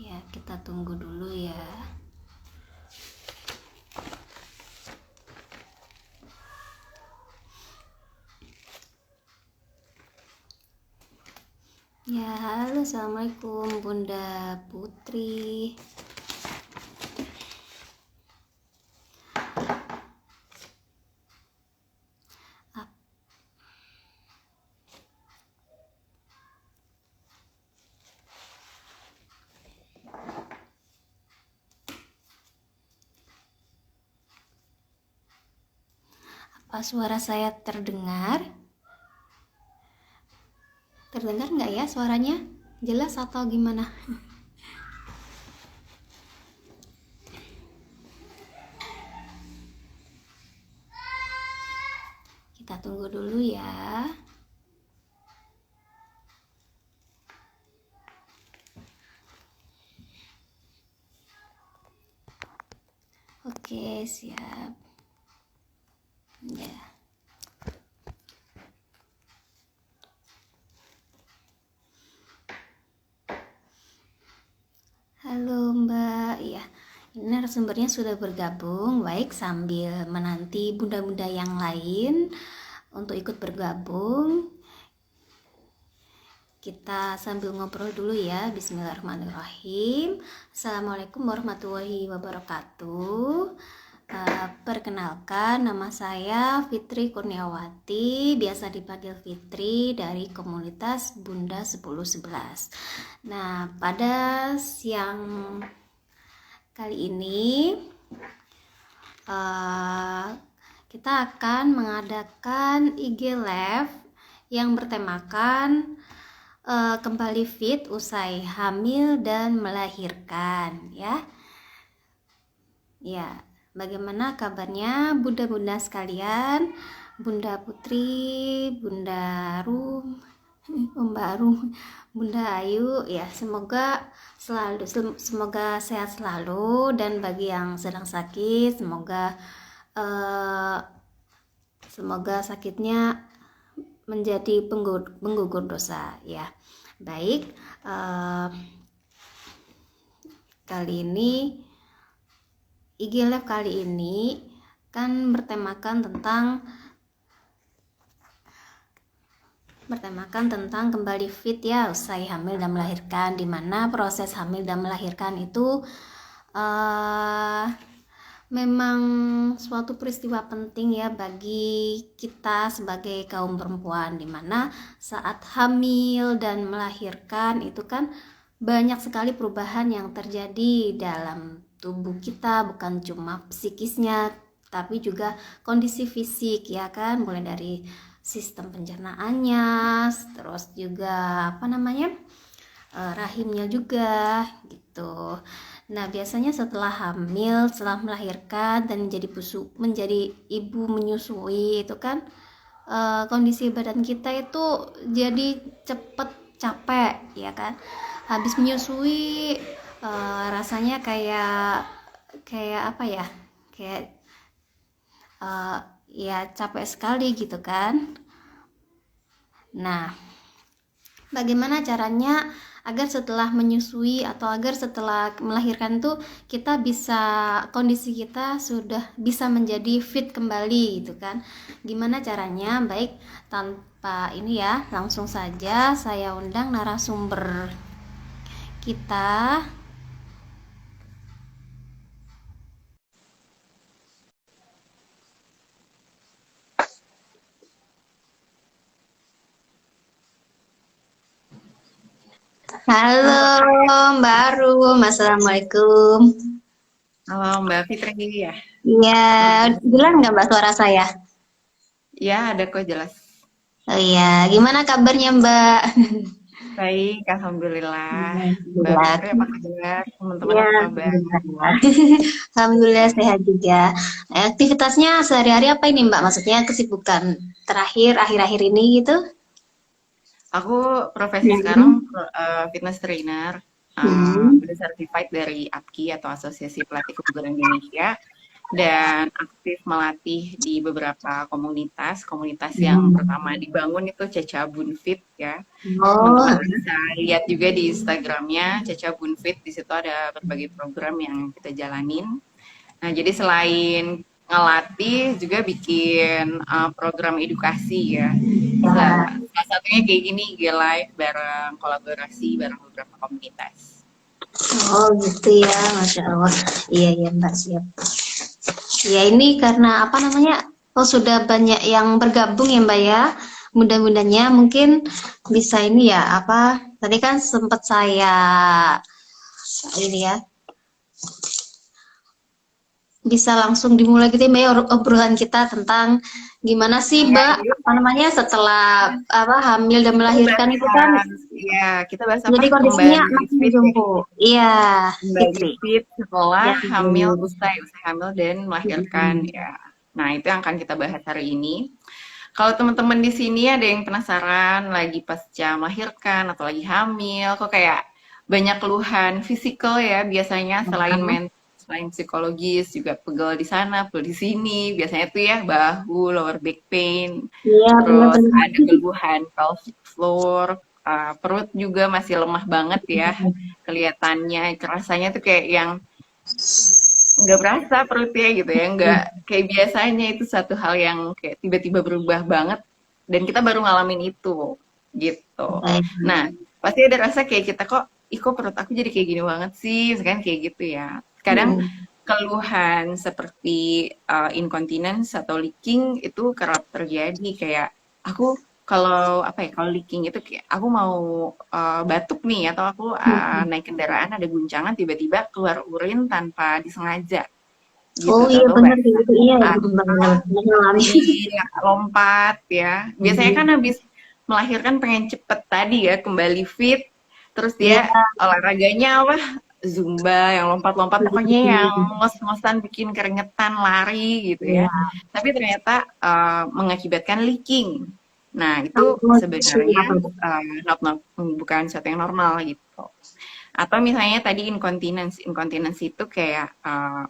Ya, kita tunggu dulu ya. Ya, halo, assalamualaikum Bunda Putri. Apa suara saya terdengar? Terdengar nggak ya suaranya? Jelas atau gimana? Kita tunggu dulu ya. Oke, siap. Ya. Halo Mbak, ya. Ini narasumbernya sudah bergabung. Baik, sambil menanti bunda-bunda yang lain untuk ikut bergabung, kita sambil ngobrol dulu ya. Bismillahirrahmanirrahim. Assalamualaikum warahmatullahi wabarakatuh. Perkenalkan, nama saya Fitri Kurniawati, biasa dipanggil Fitri, dari komunitas Bunda 1011. Nah, pada siang kali ini kita akan mengadakan IG Live yang bertemakan kembali fit usai hamil dan melahirkan ya. Ya, bagaimana kabarnya bunda-bunda sekalian, Bunda Putri, Bunda Rum, Mbak Rum, Bunda Ayu, ya semoga semoga sehat selalu, dan bagi yang sedang sakit semoga sakitnya menjadi penggugur dosa ya. Baik, kali ini IG Live kali ini kan bertemakan tentang kembali fit ya usai hamil dan melahirkan, dimana proses hamil dan melahirkan itu memang suatu peristiwa penting ya bagi kita sebagai kaum perempuan, dimana saat hamil dan melahirkan itu kan banyak sekali perubahan yang terjadi dalam tubuh kita, bukan cuma psikisnya tapi juga kondisi fisik ya kan, mulai dari sistem pencernaannya, terus juga rahimnya juga gitu. Nah, biasanya setelah hamil, setelah melahirkan dan menjadi ibu menyusui itu kan kondisi badan kita itu jadi cepet capek ya kan. Habis menyusui rasanya kayak apa ya? Kayak ya capek sekali gitu kan. Nah, bagaimana caranya agar setelah menyusui atau agar setelah melahirkan tuh kondisi kita sudah bisa menjadi fit kembali gitu kan. Gimana caranya? Baik, tanpa ini ya, langsung saja saya undang narasumber kita. Halo Mbak Rum, Assalamualaikum. Halo Mbak Fitri ya. Iya, jelas nggak Mbak suara saya? Ya, ada kok jelas. Oh iya, gimana kabarnya Mbak? Baik, Alhamdulillah. Mbak Alhamdulillah. Fitri apa kabar? Teman-teman Ya, apa kabar? alhamdulillah. Alhamdulillah sehat juga. Aktivitasnya sehari-hari apa ini Mbak? Maksudnya kesibukan terakhir akhir-akhir ini gitu? Aku profesi sekarang Hmm. fitness trainer. Hmm. Udah certified dari APKI atau Asosiasi Pelatih Kebugaran Indonesia. dan aktif melatih di beberapa komunitas. Komunitas yang pertama dibangun itu Caca Bunfit ya. Teman-teman Oh, bisa lihat juga di Instagramnya Caca Bunfit. Di situ ada berbagai program yang kita jalanin. Nah, jadi selain ngelatih juga bikin program edukasi ya. ya. Salah satunya kayak gini, G-Live bareng kolaborasi bareng beberapa komunitas. Oh gitu ya, Masya Allah. Iya, iya Mbak, siap. Ya ini karena apa namanya, oh sudah banyak yang bergabung ya Mbak ya. Mudah-mudahannya mungkin bisa ini ya, apa, tadi kan sempat saya ini ya, bisa langsung dimulai gitu ya Mbak ya, obrolan kita tentang gimana sih Ya, Mbak, yuk. apa namanya, setelah apa hamil dan Kita melahirkan itu kan, bahas, ya, kita bahas apa? jadi kondisinya Kembali masih fit ya. jumbo. Iya, Kembali Fitri. fit setelah Ya, hamil, usai hamil dan melahirkan mm-mm. ya. Nah, itu yang akan kita bahas hari ini. Kalau teman-teman di sini ada yang penasaran lagi pasca melahirkan atau lagi hamil, kok kayak banyak keluhan fisikal ya biasanya selain mental, selain psikologis juga pegel di sana, pegel di sini, biasanya tuh ya bahu, lower back pain, Iya, terus benar-benar. ada keluhan pelvic floor, perut juga masih lemah banget ya kelihatannya, rasanya tuh kayak yang nggak berasa perutnya gitu ya, nggak kayak biasanya. Itu satu hal yang kayak tiba-tiba berubah banget dan kita baru ngalamin itu gitu. Baik. Nah, pasti ada rasa kayak kita kok, ih kok perut aku jadi kayak gini banget sih, misalkan kayak gitu ya. Kadang Hmm. keluhan seperti incontinence atau leaking itu kerap terjadi, kayak aku kalau apa ya, kalau leaking itu kayak aku mau batuk nih atau aku naik kendaraan ada guncangan tiba-tiba keluar urin tanpa disengaja gitu, Oh iya atau benar basah gitu. Iya, atau benar mengalami. lompat ya. Biasanya kan habis melahirkan pengen cepet tadi ya kembali fit, terus Iya. dia olahraganya apa? Zumba yang lompat-lompat, pokoknya yang ngos-ngosan bikin keringetan lari gitu ya. Iya. Tapi ternyata mengakibatkan leaking. Nah, itu Oh, sebenarnya apa tuh? bukan sesuatu yang normal gitu. Atau misalnya tadi incontinence. Incontinence itu kayak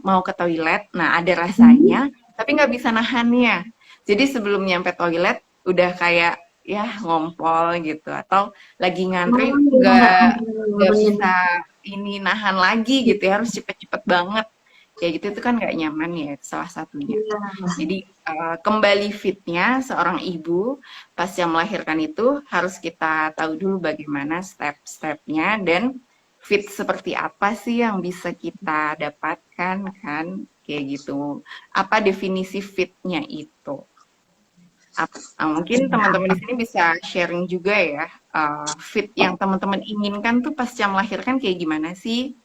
mau ke toilet, nah ada rasanya, tapi nggak bisa nahannya. Jadi sebelum nyampe toilet udah kayak ya ngompol gitu, atau lagi ngantri Oh iya, nggak benar. bisa ini nahan lagi gitu ya, harus cepet-cepet banget. Kayak gitu itu kan nggak nyaman ya, itu salah satunya. Iya. Jadi kembali fitnya seorang ibu pas yang melahirkan itu harus kita tahu dulu bagaimana step-stepnya dan fit seperti apa sih yang bisa kita dapatkan kan, kayak gitu. Apa definisi fitnya itu? Mungkin teman-teman di sini bisa sharing juga ya, fit yang teman-teman inginkan tuh pasca melahirkan kayak gimana sih?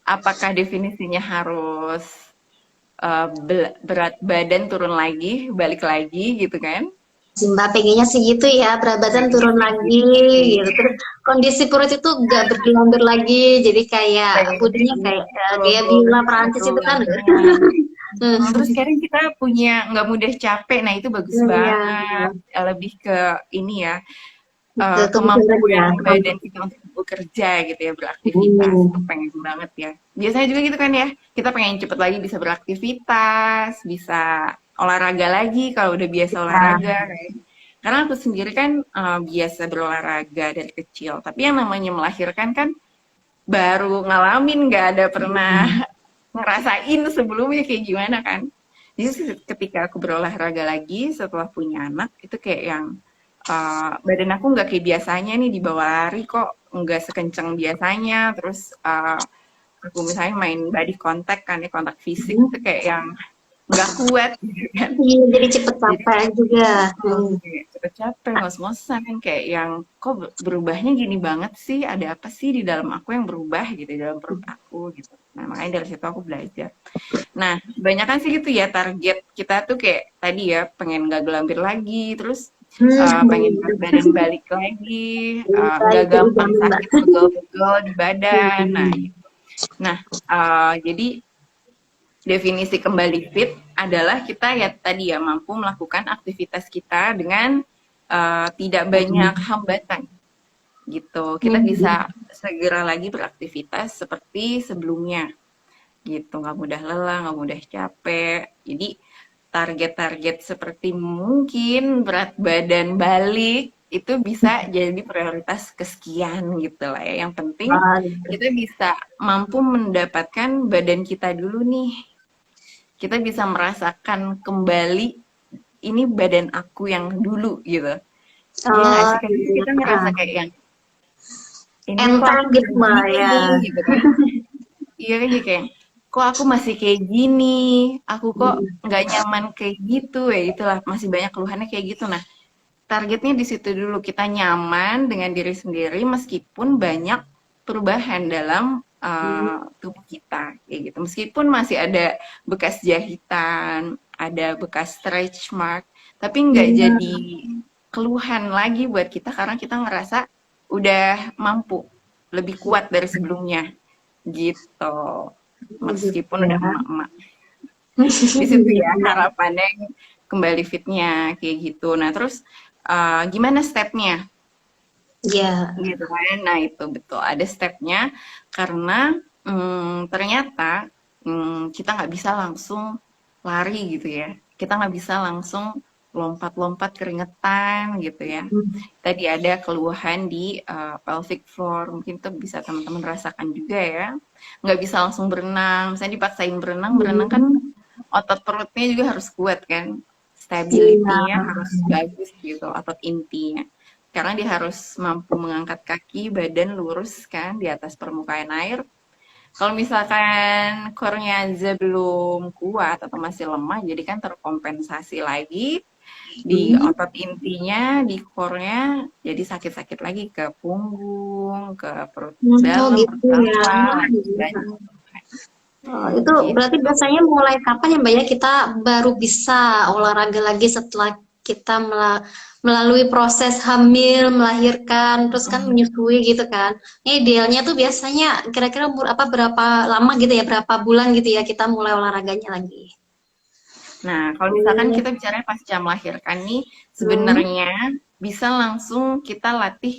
Apakah definisinya harus berat badan turun lagi, balik lagi gitu kan? Si Mbak pengennya sih gitu ya, berat badan Pengennya turun sih lagi gitu sih. gitu. Terus kondisi perut itu gak bergelambir lagi, jadi kayak Pengennya bodinya kayak gitu, gaya Bima Perancis betul itu kan. banget. Terus kadang kita punya nggak mudah capek, nah itu bagus Iya, banget. Lebih ke ini ya, ke kebugaran ya. kemampuan badan kita untuk bekerja gitu ya, beraktivitas. Itu Hmm. pengen banget ya. Biasanya juga gitu kan ya, kita pengen cepet lagi bisa beraktivitas, bisa olahraga lagi kalau udah biasa olahraga kan. Karena aku sendiri kan biasa berolahraga dari kecil, tapi yang namanya melahirkan kan baru ngalamin, nggak ada pernah ngerasain sebelumnya kayak gimana kan. Jadi ketika aku berolahraga lagi setelah punya anak, itu kayak yang badan aku nggak kayak biasanya nih, dibawa lari kok nggak sekencang biasanya. Terus aku misalnya main body contact kan ya, kontak fisik itu kayak yang nggak kuat gitu kan. Iya, jadi cepet Jadi capek juga. Hmm. kayak cepet capek, ngos-ngosan, kayak yang kok berubahnya gini banget sih, ada apa sih di dalam aku yang berubah gitu, di dalam perut aku gitu. Nah, makanya dari situ aku belajar. Nah, kebanyakan sih gitu ya, target kita tuh kayak tadi ya, pengen gak gelambir lagi, terus pengen berat badan balik lagi, Iya, nggak itu gampang idaman Mbak. sakit pegel-pegel di badan. Nah, Hmm. gitu. Nah, jadi definisi kembali fit adalah kita ya tadi ya mampu melakukan aktivitas kita dengan tidak banyak hambatan gitu. Kita Hmm. bisa segera lagi beraktivitas seperti sebelumnya. gitu, nggak mudah lelah, nggak mudah capek. Jadi target-target seperti mungkin berat badan balik itu bisa jadi prioritas kesekian gitu lah ya. Yang penting Ah, gitu. kita bisa mampu mendapatkan badan kita dulu nih. Kita bisa merasakan kembali ini badan aku yang dulu gitu. Iya nggak Oh, sih? Kayak gitu gitu ya. kita ngerasa kayak yang ini kok Enteng aku gitu kayak lah ya. gini gitu kan. Iya kan jadi kayak kok aku masih kayak gini, aku kok nggak nyaman kayak gitu ya itulah masih banyak keluhannya kayak gitu. Nah, targetnya di situ dulu kita nyaman dengan diri sendiri meskipun banyak perubahan dalam tubuh kita kayak gitu. Meskipun masih ada bekas jahitan, ada bekas stretch mark, tapi nggak Iya, jadi keluhan lagi buat kita karena kita ngerasa udah mampu lebih kuat dari sebelumnya gitu. gitu Meskipun ya. udah emak-emak. Di situ ya harapannya kembali fitnya kayak gitu. Nah, terus gimana stepnya Ya, gitu kan? Nah, itu betul ada stepnya karena ternyata kita nggak bisa langsung lari gitu ya. Kita nggak bisa langsung lompat-lompat keringetan gitu ya. Tadi ada keluhan di pelvic floor, mungkin itu bisa teman-teman rasakan juga ya. Nggak bisa langsung berenang, misalnya dipaksain berenang, berenang kan otot perutnya juga harus kuat kan, iya, stability-nya harus bagus gitu, otot intinya. Karena dia harus mampu mengangkat kaki, badan lurus kan di atas permukaan air. Kalau misalkan core-nya aja belum kuat atau masih lemah, jadi kan terkompensasi lagi di otot intinya, di core-nya, jadi sakit-sakit lagi ke punggung, ke perut oh dalam, perut gitu ya. bawah, banyak. Oh, itu berarti Gitu. biasanya mulai kapan ya Mbak ya kita baru bisa olahraga lagi setelah kita melalui proses hamil, melahirkan, terus kan menyusui gitu kan. Ini idealnya tuh biasanya kira-kira umur apa berapa lama gitu ya, berapa bulan gitu ya kita mulai olahraganya lagi. Nah, kalau misalkan Oh, kita bicara pasca melahirkan nih, hmm, sebenarnya bisa langsung kita latih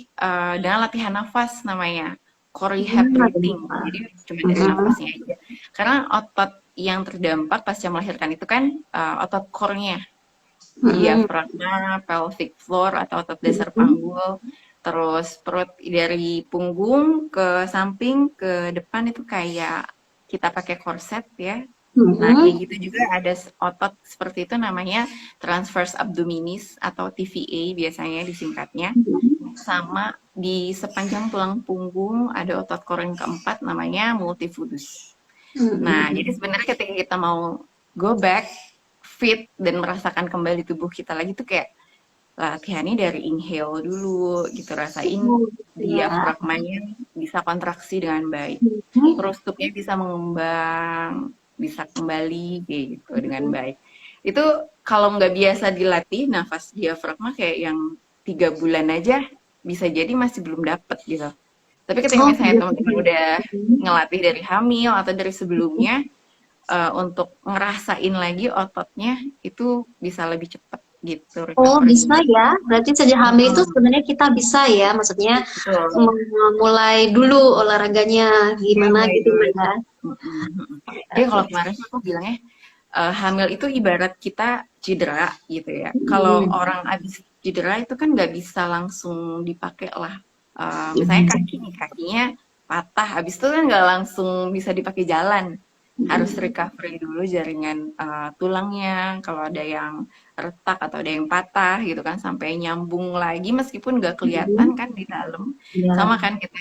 dengan latihan nafas namanya core rehab ada breathing. lupa. Jadi cuma dari Mhm, nafasnya aja. Karena otot yang terdampak pasca melahirkan itu kan otot core-nya, mhm, diafragma, pelvic floor atau otot dasar panggul, terus perut dari punggung ke samping ke depan itu kayak kita pakai korset ya. Nah, mhm, kayak gitu juga ada otot seperti itu namanya transverse abdominis atau TVA biasanya disingkatnya. Sama di sepanjang tulang punggung ada otot core yang keempat namanya multifidus. Nah, jadi mhm. sebenarnya ketika kita mau go back fit dan merasakan kembali tubuh kita lagi tuh kayak latihannya dari inhale dulu gitu, rasain Oh, gitu ya. diafragmanya bisa kontraksi dengan baik. Mhm. Perustuknya bisa mengembang, bisa kembali kayak gitu dengan baik. Itu kalau nggak biasa dilatih nafas diafragma kayak yang 3 bulan aja bisa jadi masih belum dapet gitu. Tapi ketika Oh, misalnya gitu. teman-teman udah ngelatih dari hamil atau dari sebelumnya untuk ngerasain lagi ototnya itu bisa lebih cepat gitu Oh, bisa recovery-nya. ya. Berarti sejak hamil itu Mm-mm, sebenarnya kita bisa ya. Maksudnya betul. mulai dulu olahraganya Iya, gimana mulai gitu dulu. Mbak ya. Mm-mm, mm-mm. Jadi kalau kemarin aku bilangnya hamil itu ibarat kita cedera gitu ya. Kalau Hmm. orang habis cedera itu kan nggak bisa langsung dipakai lah. Misalnya kaki nih, kakinya patah, habis itu kan nggak langsung bisa dipakai jalan. Harus recovery dulu jaringan tulangnya. Kalau ada yang retak atau ada yang patah gitu kan, sampai nyambung lagi meskipun nggak kelihatan kan di dalam. Sama Ya. kan kita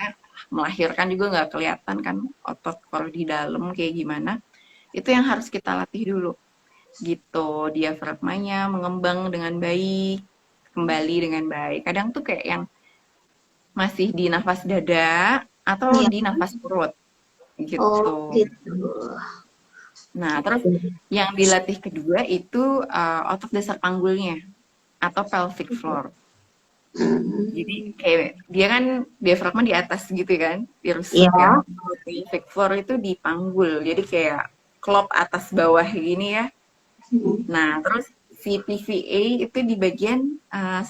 melahirkan juga nggak kelihatan kan otot core di dalam kayak gimana. Itu yang harus kita latih dulu gitu, diafragmanya mengembang dengan baik, kembali dengan baik. Kadang tuh kayak yang masih di nafas dada atau Ya. di nafas perut Oh, gitu. gitu. Nah, terus yang dilatih kedua itu otot dasar panggulnya atau pelvic floor. Jadi Hmm. kayak dia kan diafragma di atas gitu kan, Ya. dirusuk kan. Kalau pelvic floor itu di panggul. Jadi kayak klop atas bawah gini ya. Nah, terus si TVA itu di bagian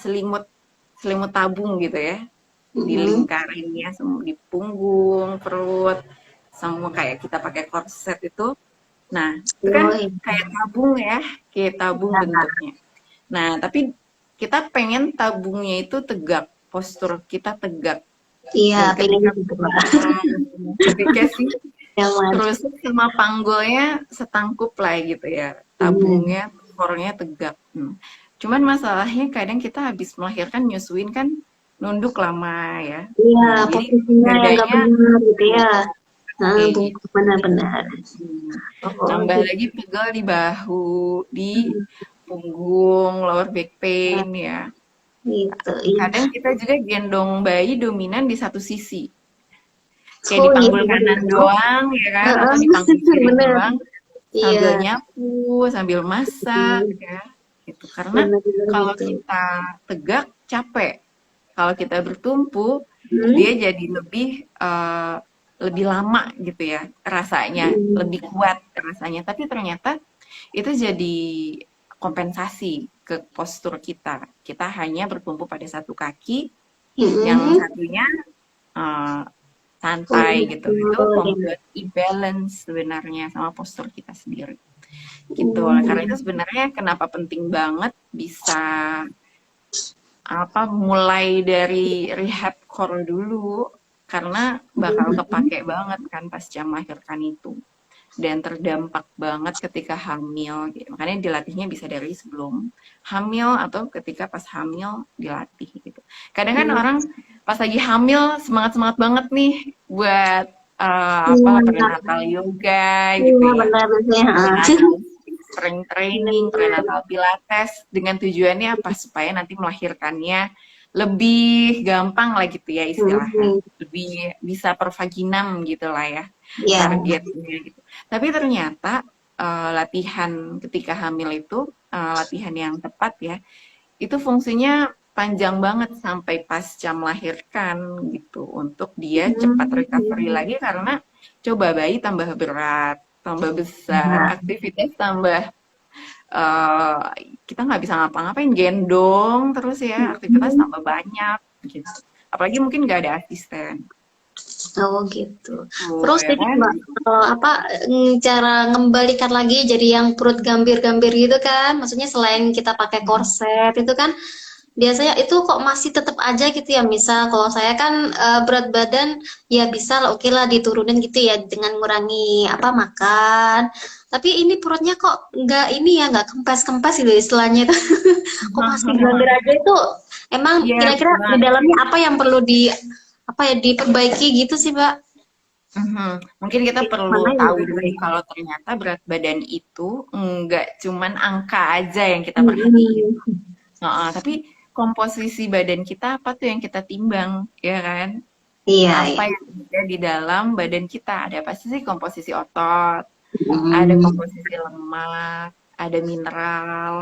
selimut selimut tabung gitu ya, Hmm. dilingkarinnya semua di punggung, perut, semua kayak kita pakai korset itu. Nah, itu kan Oh, iya. kayak tabung ya, kayak tabung bentuknya. Nah, tapi kita pengen tabungnya itu tegak, postur kita tegak. Iya, Dan pengen ketika gitu, Pak. ketika sih Ya, Mas. terus sama panggulnya setangkup lah gitu ya, Hmm. tabungnya, kornya tegak. Cuman masalahnya kadang kita habis melahirkan nyusuin kan nunduk lama ya. Iya, Nah, jadi posisinya yang nggak dadanya benar gitu ya. Nah, kayak gitu. benar-benar. Hmm. Oh, Tambah gitu. lagi pegel di bahu, di punggung, lower back pain ya. Gitu. Iya. Kadang kita juga gendong bayi dominan di satu sisi. Kayak Oh, iya, dipanggul kanan benar. doang ya kan, Heeh, atau dipanggul kiri benar. doang Iya, sambil nyapu, sambil masak ya. Gitu. Karena benar-benar kalau gitu. kita tegak capek. Kalau kita bertumpu Hmm? dia jadi lebih lama gitu ya rasanya, Hmm. lebih kuat rasanya. Tapi ternyata itu jadi kompensasi ke postur kita. Kita hanya bertumpu pada satu kaki, yang Hmm. satunya eh, Oh, santai gitu. Itu gitu. membuat imbalance sebenarnya sama postur kita sendiri. Gitu. Oleh karena itu Hmm. sebenarnya kenapa penting banget bisa mulai dari rehab core dulu karena bakal kepake banget kan pasca melahirkan itu dan terdampak banget ketika hamil gitu. Makanya dilatihnya bisa dari sebelum hamil atau ketika pas hamil dilatih gitu. Kadang kan orang pas lagi hamil semangat-semangat banget nih buat Iya, prenatal yoga gitu iya ya. benar sih. Prenatal spring training, Benar. prenatal pilates dengan tujuannya apa? Supaya nanti melahirkannya lebih gampang lah gitu ya istilahnya. Hmm. Lebih bisa per vaginam gitu lah ya Iya. targetnya gitu. Tapi ternyata latihan ketika hamil itu latihan yang tepat ya. Itu fungsinya panjang banget sampai pasca melahirkan gitu untuk dia cepat recovery Hmm. lagi karena coba bayi tambah berat, tambah besar, Iya. aktivitas tambah eh kita nggak bisa ngapa-ngapain gendong terus ya aktivitas Hmm. tambah banyak gitu. Apalagi mungkin nggak ada asisten. Oh gitu. Oh Terus ya ini kan? Mbak, apa cara ngembalikan lagi jadi yang perut gambir-gambir gitu kan? Maksudnya selain kita pakai korset itu kan biasanya itu kok masih tetap aja gitu ya. Misal kalau saya kan berat badan ya bisa lah oke lah diturunin gitu ya dengan ngurangi apa makan. Tapi ini perutnya kok nggak ini ya nggak kempes-kempes gitu istilahnya itu. Kok masih gambir aja itu emang Iya kira-kira betul di banget. dalamnya apa yang perlu di apa ya diperbaiki gitu sih Mbak? Mungkin kita perlu Mana yang tahu dulu nih diperbaiki? kalau ternyata berat badan itu nggak cuman angka aja yang kita perhatiin. Mm-mm. Heeh, tapi komposisi badan kita apa tuh yang kita timbang, ya kan? Iya, Apa iya. yang ada di dalam badan kita? Ada pasti sih komposisi otot, ada Mm. komposisi lemak, ada mineral,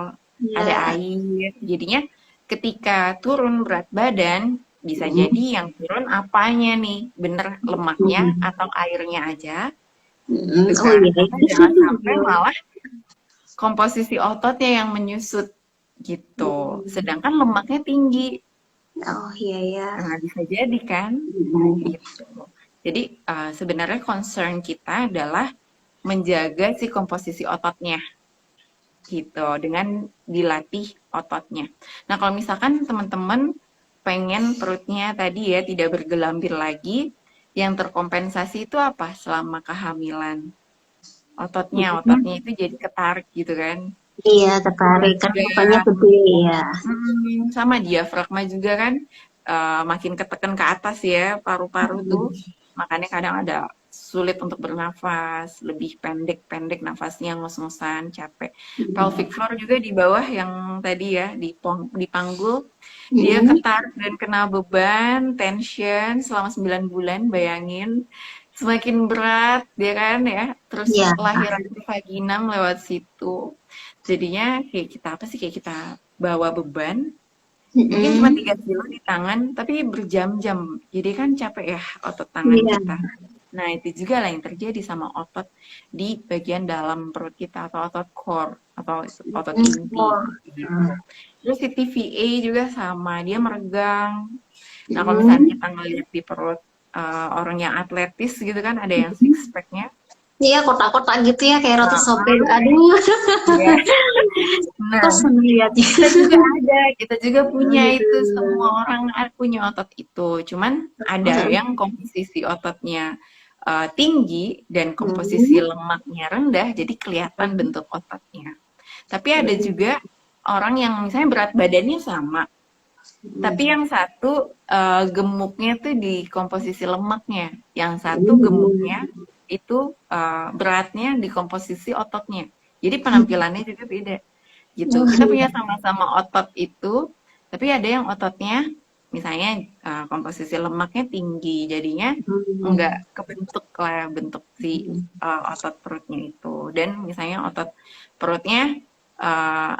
ada Iya. air. Jadinya ketika turun berat badan, bisa jadi yang turun apanya nih? Bener lemaknya Mm. atau airnya aja, Mm. gitu Oh kan? iya. Atau jangan sampai malah komposisi ototnya yang menyusut gitu. Sedangkan lemaknya tinggi. Oh iya ya. Nah, bisa jadi kan? Mm. Gitu. Jadi sebenarnya concern kita adalah menjaga si komposisi ototnya gitu dengan dilatih ototnya. Nah, kalau misalkan teman-teman pengen perutnya tadi ya tidak bergelambir lagi, yang terkompensasi itu apa selama kehamilan? Ototnya itu jadi ketarik gitu kan. Iya, tertarik kan pokoknya Tenaga, gede ya. sama diafragma juga kan makin ketekan ke atas ya paru-paru tuh. Makanya kadang ada sulit untuk bernafas, lebih pendek-pendek nafasnya, ngos-ngosan, capek. Pelvic floor juga di bawah yang tadi ya dipanggul, dia Mm. ketarik dan kena beban, tension selama 9 bulan, bayangin. Semakin berat dia kan ya, terus Iya. lahiran vaginam lewat situ. Jadinya kayak kita apa sih kayak kita bawa beban mungkin cuma Mm. 3 kilo di tangan tapi berjam-jam jadi kan capek ya otot tangan Iya. kita. Nah itu juga lah yang terjadi sama otot di bagian dalam perut kita atau otot core atau otot inti Oh. gitu. Terus si TVA juga sama dia meregang. Nah kalau misalnya Mm. kita ngeliat di perut orang yang atletis gitu kan, ada yang six pack-nya. Iya, kotak-kotak gitu ya, kayak roti Nah, sobek. Aduh, ya. Nah, kok seneng liatnya. kita juga ada, kita juga punya Gitu. itu, semua orang punya otot itu. Cuman ada yang komposisi ototnya tinggi dan komposisi Hmm. lemaknya rendah, jadi kelihatan bentuk ototnya. Tapi ada juga orang yang misalnya berat badannya sama, tapi yang satu gemuknya tuh di komposisi lemaknya, yang satu gemuknya itu beratnya di komposisi ototnya. Jadi penampilannya juga beda gitu. Kita punya sama-sama otot itu, tapi ada yang ototnya misalnya komposisi lemaknya tinggi, jadinya nggak kebentuk lah bentuk si otot perutnya itu. Dan misalnya otot perutnya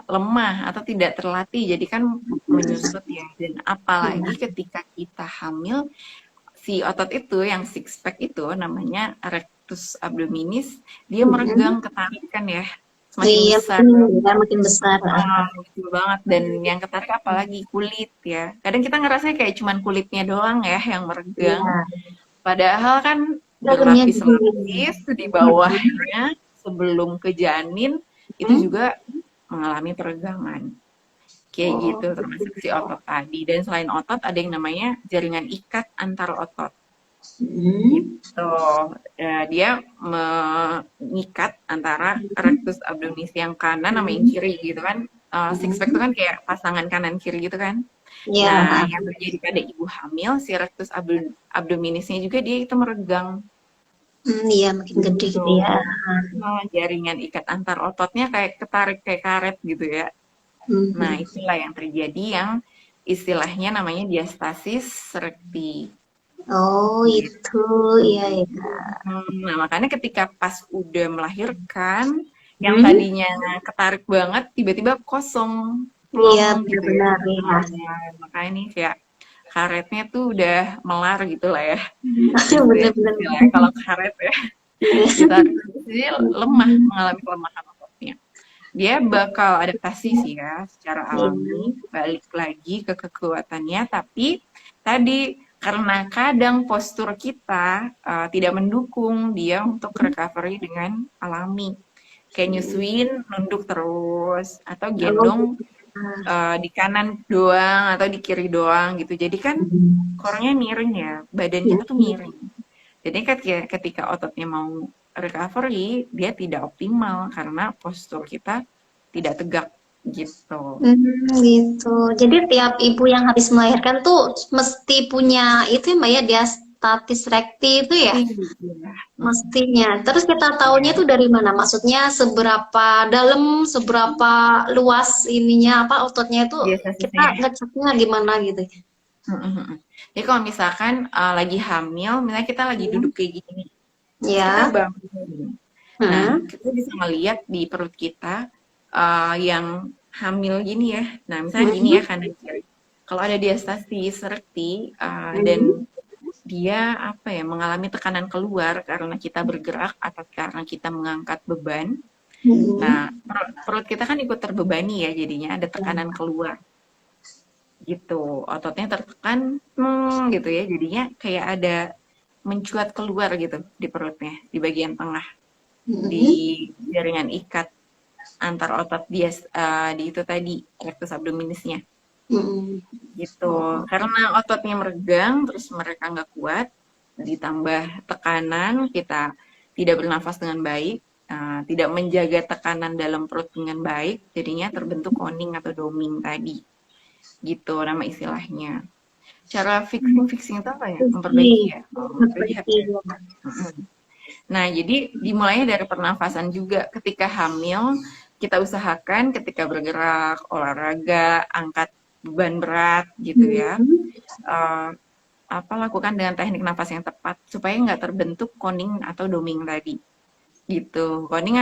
lemah atau tidak terlatih, jadi kan menyusut ya. Dan apalagi ketika kita hamil, si otot itu yang six pack itu namanya rectus abdominis, dia meregang, ketarik kan ya, semakin Iya, besar. ya, makin besar. Betul banget. Dan yang ketarik apalagi kulit ya. Kadang kita ngerasanya kayak cuman kulitnya doang ya yang meregang. Iya. Padahal kan Dalamnya juga. berlapis-lapis di bawahnya sebelum ke janin itu juga mengalami peregangan. Kayak gitu termasuk si otot tadi. Dan selain otot ada yang namanya jaringan ikat antar otot. Gitu. Dia mengikat antara rectus abdominis yang kanan sama yang kiri gitu kan. Six pack itu kan kayak pasangan kanan kiri gitu kan. Iya. Nah, yang terjadi pada ibu hamil, si rectus abdominisnya juga dia itu meregang. Iya, makin gede gitu ya. Jaringan ikat antar ototnya kayak ketarik kayak karet gitu ya. Nah, itulah yang terjadi yang istilahnya namanya diastasis rekti. Oh, itu. Iya, ya. Nah, makanya ketika pas udah melahirkan, yang tadinya ketarik banget, tiba-tiba kosong, Iya, plong gitu ya. benar-benar ya. Nah, makanya nih kayak karetnya tuh udah melar gitu lah ya. Gitu ya. Benar-benar. Istilahnya kalau karet ya. Kita jadi lemah, mengalami kelemahan ototnya. Dia bakal adaptasi sih ya secara alami, balik lagi ke kekuatannya, tapi tadi karena kadang postur kita tidak mendukung dia untuk recovery dengan alami. Kayak nyusuin, nunduk terus, atau gendong di kanan doang atau di kiri doang gitu. Jadi kan kornya miring ya, badan kita tuh miring. Jadi ketika ototnya mau recovery, dia tidak optimal karena postur kita tidak tegak gitu. Gitu. Jadi tiap ibu yang habis melahirkan tuh mesti punya itu ya Mbak ya, diastasis rekti itu ya? Iya. Mestinya. Terus kita taunya tuh dari mana? Maksudnya seberapa dalam, seberapa luas ininya apa ototnya itu kita Diastasisnya. ngeceknya gimana gitu. Jadi kalau misalkan lagi hamil, misalnya kita lagi duduk kayak gini, terus kita Ya. bangun. Nah, kita bisa ngeliat di perut kita yang hamil gini ya. Nah, misalnya gini ya kanan kiri. Kalau ada diastasis rekti dan dia apa ya mengalami tekanan keluar karena kita bergerak atau karena kita mengangkat beban. Nah, perut kita kan ikut terbebani ya, jadinya ada tekanan keluar. Gitu, ototnya tertekan gitu ya, jadinya kayak ada mencuat keluar gitu di perutnya, di bagian tengah, di jaringan ikat antar otot dia di itu tadi rectus abdominisnya gitu. Karena ototnya meregang terus mereka nggak kuat, ditambah tekanan, kita tidak bernafas dengan baik, tidak menjaga tekanan dalam perut dengan baik, jadinya terbentuk koning atau doming tadi gitu nama istilahnya. Cara fixing itu apa ya? Memperbaiki ya. Rehab ya. Nah, jadi dimulainya dari pernafasan juga. Ketika hamil, kita usahakan ketika bergerak, olahraga, angkat beban berat gitu ya. Lakukan dengan teknik nafas yang tepat supaya nggak terbentuk koning atau doming tadi. Gitu. Koning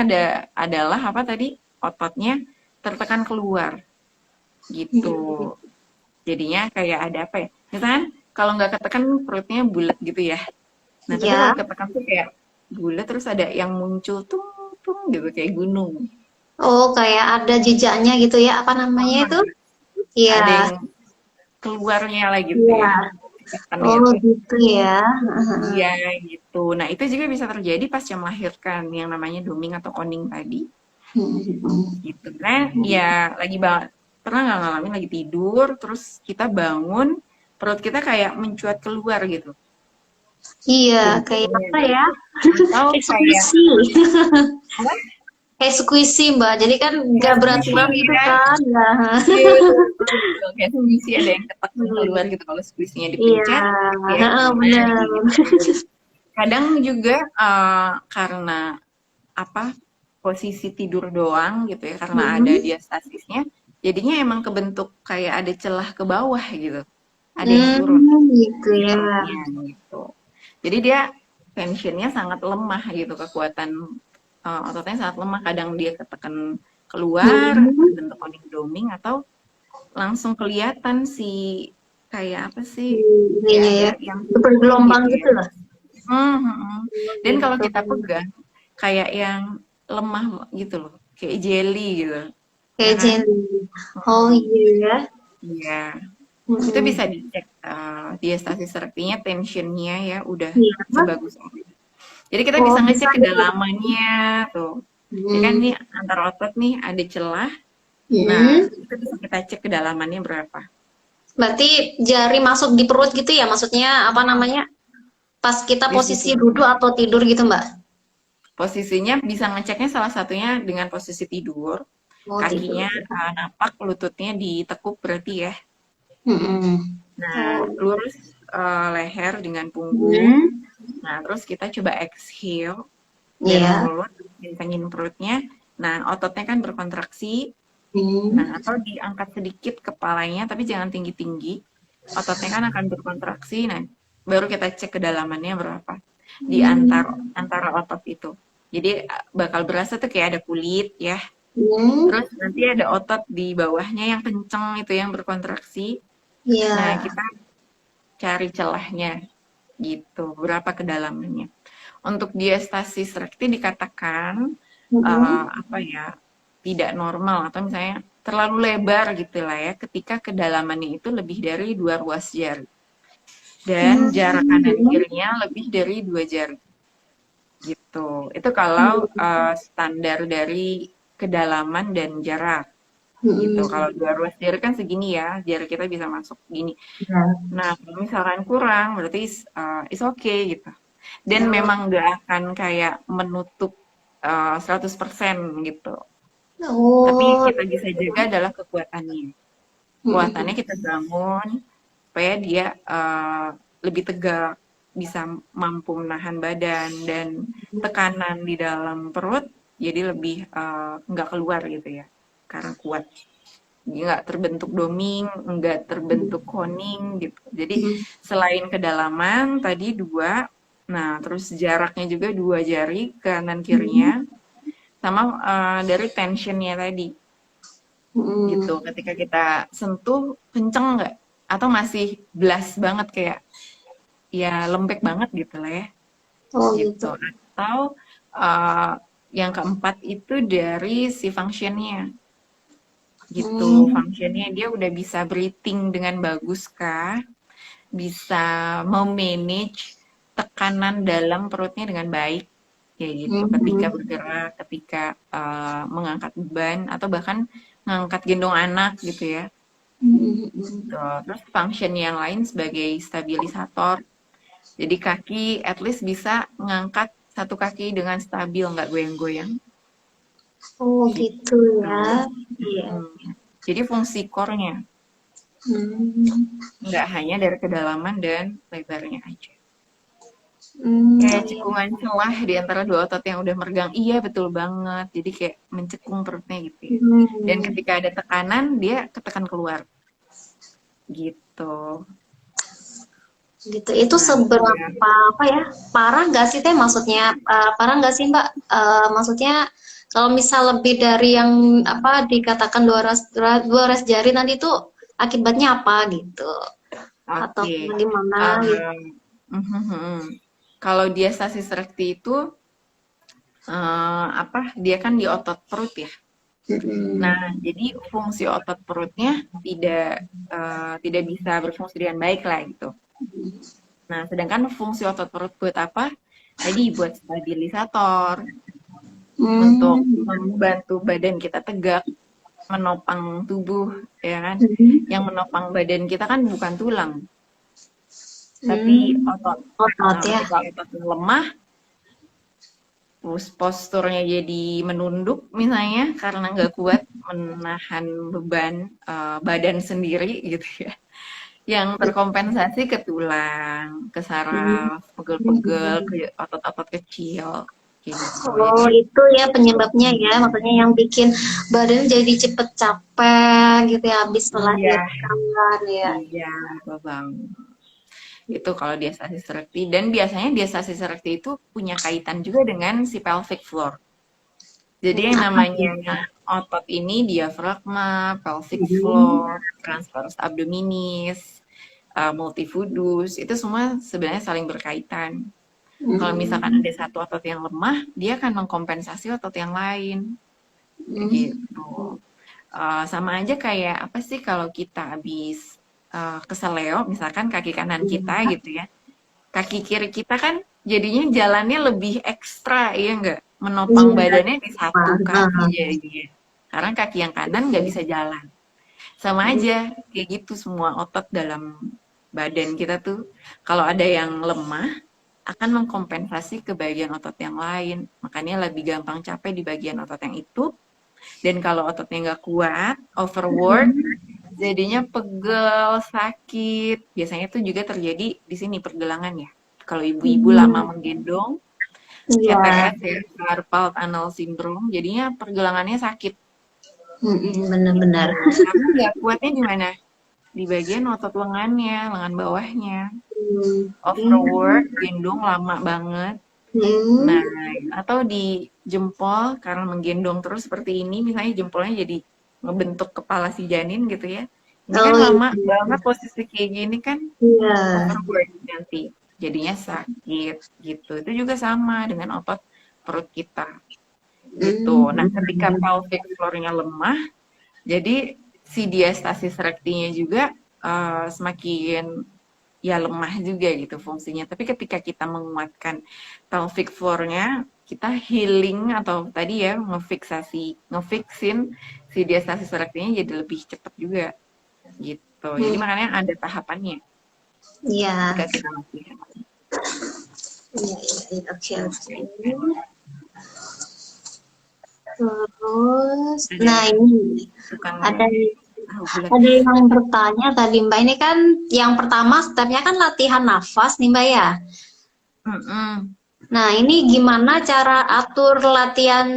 adalah apa tadi? Ototnya tertekan keluar. Gitu. Jadinya kayak ada apa ya? Misalkan kalau nggak ketekan perutnya bulat gitu ya. Nah, tapi kalau ketekan tuh kayak bulat terus ada yang muncul tung gitu kayak gunung. Oh, kayak ada jejaknya gitu ya, apa namanya itu? Iya. Ada yang keluarnya lah gitu ya. Kan Oh gitu. gitu ya. Iya gitu. Nah itu juga bisa terjadi pasca melahirkan yang namanya doming atau koning tadi. Gitu kan? Ya lagi banget. Pernah nggak ngalamin lagi tidur, terus kita bangun, perut kita kayak mencuat keluar gitu. Iya, kayak Bentuknya apa ya? gitu. Atau Kayak kayak squishy. apa? Kayak squishy, Mbak. Jadi kan Kayak nggak squishy beraturan gitu ya. kan. Ya. Iya betul betul betul. Kayak squishy ada yang ketekan keluar Hmm. gitu kalau squishy-nya Iya, dipencet, ya heeh, keluar benar. gitu. Kadang juga karena apa posisi tidur doang gitu ya karena ada Hmm. diastasisnya jadinya emang kebentuk kayak ada celah ke bawah gitu ada yang turun Gitu di ya. perutnya gitu jadi dia tensionnya sangat lemah gitu kekuatan ototnya sangat lemah kadang dia ketekan keluar Hmm. bentuk koning doming atau langsung kelihatan si kayak apa sih kayak Ininya ada ya. yang Super turun gelombang gitu gitu ya. lah. Dan kalau Gitu. kita pegang kayak yang lemah gitu loh, kayak jelly gitu, ya Kayak kan? jelly. Oh Mm, iya ya. iya, itu Hmm. bisa dicek diastasis rektinya, tensionnya ya udah Iya. sebagus apa. Jadi kita Oh bisa bisa ngecek ya. kedalamannya tuh. Ya kan Hmm. nih antar otot nih ada celah. Nah, Hmm. itu bisa kita cek kedalamannya berapa. Berarti jari masuk di perut gitu ya? Maksudnya apa Hmm, namanya? Pas kita di posisi situ. duduk atau tidur gitu, Mbak? Posisinya bisa ngeceknya salah satunya dengan posisi tidur, Oh tidur. kakinya napak, lututnya ditekuk berarti ya. Hmm. Nah, Oh. lurus leher dengan punggung. Hmm. Nah, terus kita coba exhale dari Iya. mulut, kencengin perutnya. Nah, ototnya kan berkontraksi. Nah, Hmm. atau diangkat sedikit kepalanya, tapi jangan tinggi-tinggi. Ototnya kan akan berkontraksi. Nah, baru kita cek kedalamannya berapa di Hmm. antara otot itu. Jadi bakal berasa tuh kayak ada kulit ya. Hmm. Terus nanti ada otot di bawahnya yang kenceng itu yang berkontraksi. Nah, Iya. kita cari celahnya gitu, berapa kedalamannya. Untuk diastasis rekti dikatakan Hmm. apa ya, tidak normal atau misalnya terlalu lebar gitu lah ya, ketika kedalamannya itu lebih dari 2 ruas jari dan jarak kanan Hmm. kirinya lebih dari 2 jari gitu. Itu kalau standar dari kedalaman dan jarak gitu. Hmm. Kalau 2 ruas jari kan segini ya, jari kita bisa masuk gini. Ya. Nah, kalau misalkan kurang, berarti is okay gitu. Dan Oh. memang nggak akan kayak menutup 100% gitu. Tapi Oh. kita bisa jaga adalah kekuatannya. Kekuatannya Hmm. kita bangun supaya dia lebih tegak, bisa mampu menahan badan dan tekanan di dalam perut jadi lebih nggak keluar gitu ya, karena kuat nggak terbentuk doming, nggak terbentuk koning gitu. Jadi Hmm. selain kedalaman tadi dua, nah terus jaraknya juga 2 jari kanan kirinya, Hmm. sama dari tensionnya tadi gitu. Hmm. Ketika kita sentuh kenceng nggak? Atau masih blast banget kayak ya lembek banget gitu lah ya Oh gitu. gitu. Atau uh, yang keempat itu dari si functionnya gitu. Hmm. Functionnya dia udah bisa breathing dengan bagus kah? Bisa memanage tekanan dalam perutnya dengan baik kayak gitu ketika Hmm. bergerak ketika mengangkat beban atau bahkan mengangkat gendong anak gitu ya. Hmm. Tuh. Terus function yang lain sebagai stabilisator jadi kaki at least bisa ngangkat satu kaki dengan stabil nggak goyang-goyang Oh gitu gitu. ya. Iya. Mm. Jadi fungsi core-nya Hmm. nggak hanya dari kedalaman dan lebarnya aja. Hmm. Kayak Oh iya. cekungan celah di antara dua otot yang udah meregang. Iya, betul banget. Jadi kayak mencekung perutnya gitu ya. Dan Hmm. ketika ada tekanan, dia ketekan keluar. Gitu. Gitu. Itu Nah, iya. seberapa apa ya? Parah nggak sih teh? Maksudnya parah nggak sih Mbak? Maksudnya kalau misal lebih dari yang apa dikatakan dua ras jari nanti itu akibatnya apa gitu? Atau Oke. gimana gitu? Mhm. Kalau dia stasis rekti itu, apa, dia kan di otot perut ya. Nah, Mm-mm. jadi fungsi otot perutnya tidak tidak bisa berfungsi dengan baik lah gitu. Nah, sedangkan fungsi otot perut buat apa? Tadi buat stabilisator, untuk Hmm. membantu badan kita tegak, menopang tubuh, ya kan? Hmm. Yang menopang badan kita kan bukan tulang, tapi Hmm. otot. Otot Nah, ya. ketika ototnya lemah, terus posturnya jadi menunduk misalnya karena nggak kuat menahan beban badan sendiri gitu ya. Yang terkompensasi ke tulang, ke Hmm. saraf, pegel-pegel, ke otot-otot kecil, kayak gitu. Jadi Oh, itu ya penyebabnya ya. Maksudnya yang bikin badan jadi cepet capek gitu ya habis iya, melahirkan ya. iya, Babang. Itu kalau diastasis rekti. Dan biasanya diastasis rekti itu punya kaitan juga dengan si pelvic floor. Jadi yang Apa tuh? namanya otot ini diafragma, pelvic Hmm. floor, transversus abdominis, multifidus, itu semua sebenarnya saling berkaitan. Kalau misalkan Hmm. ada satu otot yang lemah, dia akan mengkompensasi otot yang lain, Hmm. gitu. Sama aja kayak apa sih kalau kita habis keseleo, misalkan kaki kanan kita gitu ya, kaki kiri kita kan jadinya jalannya lebih ekstra, iya nggak? Menopang Iya. badannya di satu kaki Nah. jadinya. Karena kaki yang kanan nggak bisa jalan. Sama aja, kayak gitu semua otot dalam badan kita tuh. Kalau ada yang lemah, akan mengkompensasi ke bagian otot yang lain. Makanya lebih gampang capek di bagian otot yang itu. Dan kalau ototnya nggak kuat, overwork, jadinya pegel, sakit. Biasanya tuh juga terjadi di sini pergelangan ya. Kalau ibu-ibu lama Hmm. menggendong, Iya. CTS ya, carpal tunnel syndrome, jadinya pergelangannya sakit Benar-benar. gitu. Karena nggak kuatnya di mana? Di bagian otot lengannya, lengan bawahnya. Hmm. Overwork, gendong lama banget. Nah, Hmm. atau di jempol karena menggendong terus seperti ini, misalnya jempolnya jadi ngebentuk kepala si janin gitu ya. Ini kan Oh lama iya. banget posisi kayak gini kan Iya. overwork nanti. Jadinya sakit gitu. Itu juga sama dengan otot perut kita gitu. Nah, ketika Hmm. pelvic floor-nya lemah, jadi si diastasis rektinya juga semakin ya lemah juga gitu fungsinya. Tapi ketika kita menguatkan pelvic floor-nya, kita healing atau tadi ya ngefixin si diastasis rektinya jadi lebih cepat juga gitu. Jadi Hmm. makanya ada tahapannya Iya. ketika kita latihan. Iya, iya, iya. Oke, Tuh, oke. kayak gitu. Terus, Ada nah ini tukang ada tahu bulat. ada yang bertanya tadi Mbak, ini kan yang pertama stepnya kan latihan nafas nih Mbak ya. Mm-mm. Nah, ini gimana cara atur latihan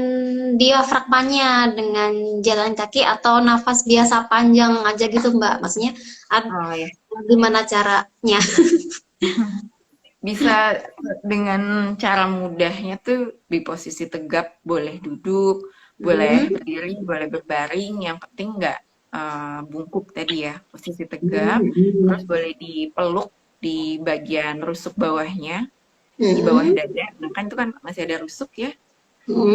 diafragmanya dengan jalan kaki atau nafas biasa panjang aja gitu Mbak? Maksudnya Oh ya. gimana caranya? Bisa dengan cara mudahnya tuh di posisi tegap, boleh duduk, boleh Hmm. berdiri, boleh berbaring, yang penting nggak bungkuk tadi ya, posisi tegap, terus Hmm. boleh dipeluk di bagian rusuk bawahnya, di bawah Hmm. dada, nah kan itu kan masih ada rusuk ya,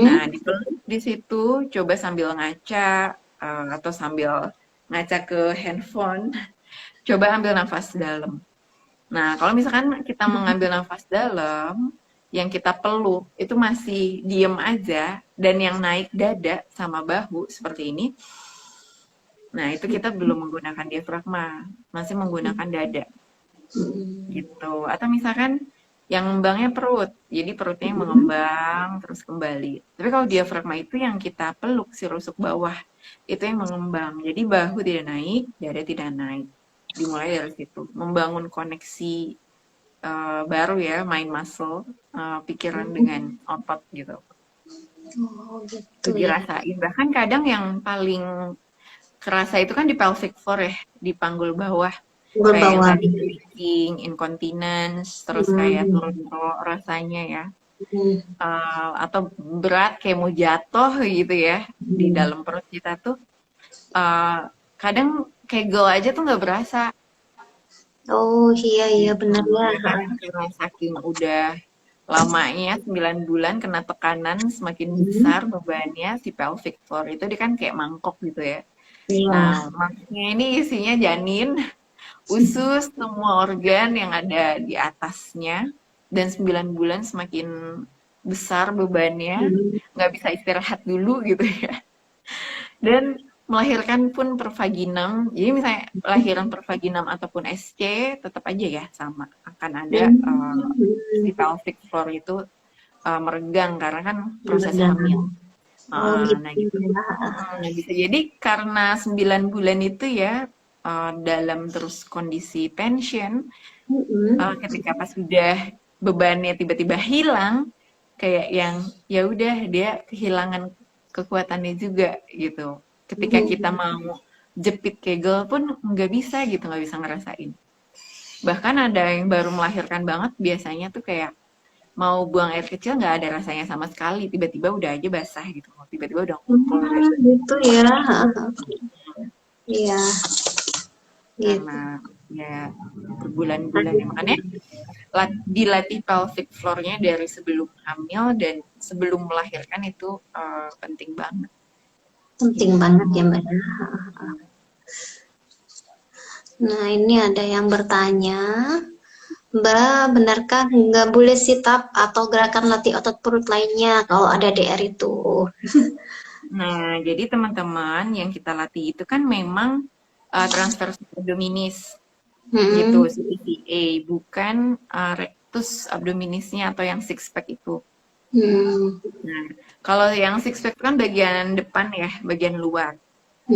nah Hmm. dipeluk di situ, coba sambil ngaca, atau sambil ngaca ke handphone, coba ambil nafas dalam. Nah, kalau misalkan kita mengambil nafas dalam, yang kita peluk itu masih diem aja, dan yang naik dada sama bahu seperti ini, nah itu kita belum menggunakan diafragma, masih menggunakan dada gitu. Atau misalkan yang ngembangnya perut, jadi perutnya yang mengembang terus kembali. Tapi kalau diafragma itu yang kita peluk si rusuk bawah, itu yang mengembang. Jadi bahu tidak naik, dada tidak naik. Dimulai dari situ, membangun koneksi baru ya, mind muscle, pikiran dengan otot gitu. Oh Itu gitu ya. dirasain. Bahkan kadang yang paling kerasa itu kan di pelvic floor ya, di panggul bawah. Kayak yang Berbawa. tadi leaking, incontinence, terus kayak turun Hmm. rasanya ya. Hmm. Atau berat kayak mau jatuh gitu ya. Di Hmm. dalam perut kita tuh. eh, Kadang kegel aja tuh nggak berasa Oh iya iya gitu. benar ya. Ya kan karena saking udah lamanya 9 bulan kena tekanan semakin Hmm. besar bebannya si pelvic floor itu dia kan kayak mangkok gitu ya. Nah, Iya. maksudnya ini isinya janin, usus, semua organ yang ada di atasnya. Dan 9 bulan semakin besar bebannya, nggak bisa istirahat dulu gitu ya. Dan melahirkan pun per vaginam. Jadi misalnya lahiran per vaginam ataupun SC tetap aja ya sama. Akan ada si pelvic floor itu meregang karena kan proses hamil. Oh gitu Nah gitu. ya. Nah, bisa jadi karena 9 bulan itu ya dalam terus kondisi tension, ketika pas udah bebannya tiba-tiba hilang, kayak yang ya udah dia kehilangan kekuatannya juga gitu. Ketika kita mau jepit kegel pun nggak bisa gitu, nggak bisa ngerasain. Bahkan ada yang baru melahirkan banget biasanya tuh kayak mau buang air kecil nggak ada rasanya sama sekali, tiba-tiba udah aja basah gitu, tiba-tiba udah ngumpul gitu. Gitu ya. Iya, gitu. Karena ya berbulan-bulan ya makanya dilatih pelvic floor-nya dari sebelum hamil dan sebelum melahirkan itu penting banget Penting gitu. banget ya Mbak. Nah, ini ada yang bertanya, Mbak, benarkah nggak boleh sit up atau gerakan latih otot perut lainnya kalau ada DR itu? Nah, jadi teman-teman yang kita latih itu kan memang transversus abdominis gitu, Hmm, CTVA, bukan rectus abdominisnya atau yang six pack itu. hmm, Nah, kalau yang six pack kan bagian depan ya, bagian luar.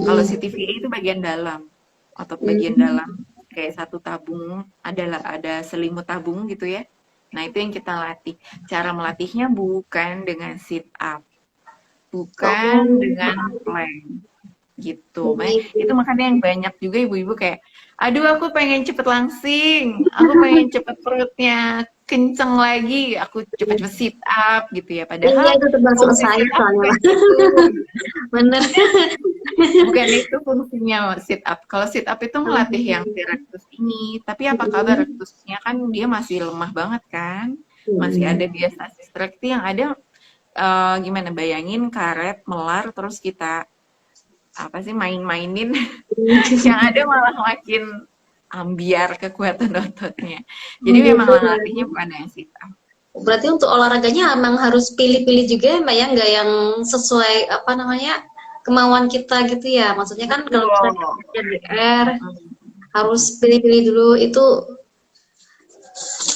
Kalau hmm, CTVA itu bagian dalam, otot bagian hmm. dalam, kayak satu tabung, ada selimut tabung gitu ya. Nah, itu yang kita latih. Cara melatihnya bukan dengan sit up, bukan Oh, dengan plank gitu. Itu gitu. makanya yang banyak juga ibu-ibu kayak, aduh aku pengen cepet langsing, aku pengen cepet perutnya kenceng lagi, aku cepet-cepet sit up gitu ya. Iya, Padahal itu termasuk fungsi saya sit up soalnya, bukan Mbak. itu. Bener. Bukan itu fungsinya sit up. Kalau sit up itu melatih yang si rectus ini. Tapi apa kabar rectusnya kan dia masih lemah banget kan? Masih ada diastasis recti yang ada gimana bayangin karet melar terus kita apa sih main-mainin yang ada malah makin ambiar kekuatan ototnya. Jadi memang Gitu. latihnya bukan yang sit up. Berarti untuk olahraganya emang harus pilih-pilih juga ya, Mbak ya, nggak yang sesuai apa namanya kemauan kita gitu ya. Maksudnya kan kalau Betul. misalnya LDR Mm-mm. harus pilih-pilih dulu itu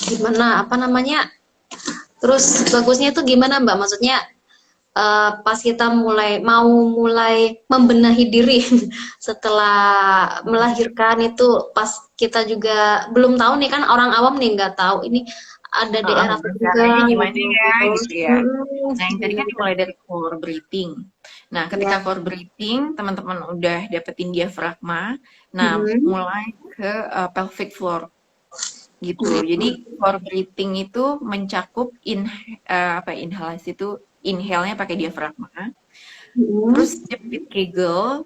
gimana apa namanya. Terus bagusnya itu gimana Mbak? Maksudnya pas kita mulai membenahi diri setelah melahirkan itu pas kita juga belum tahu nih kan orang awam nih nggak tahu ini ada DR apa Caranya juga gimana gitu. ya gitu ya. Nah, yang tadi kan Gimana? dimulai dari core breathing. Nah, ketika Ya. core breathing, teman-teman udah dapetin diafragma, nah Mm-mm. mulai ke pelvic floor gitu. Jadi core breathing itu mencakup apa inhalasi itu inhale-nya pakai diafragma, terus Mm-mm. jepit kegel.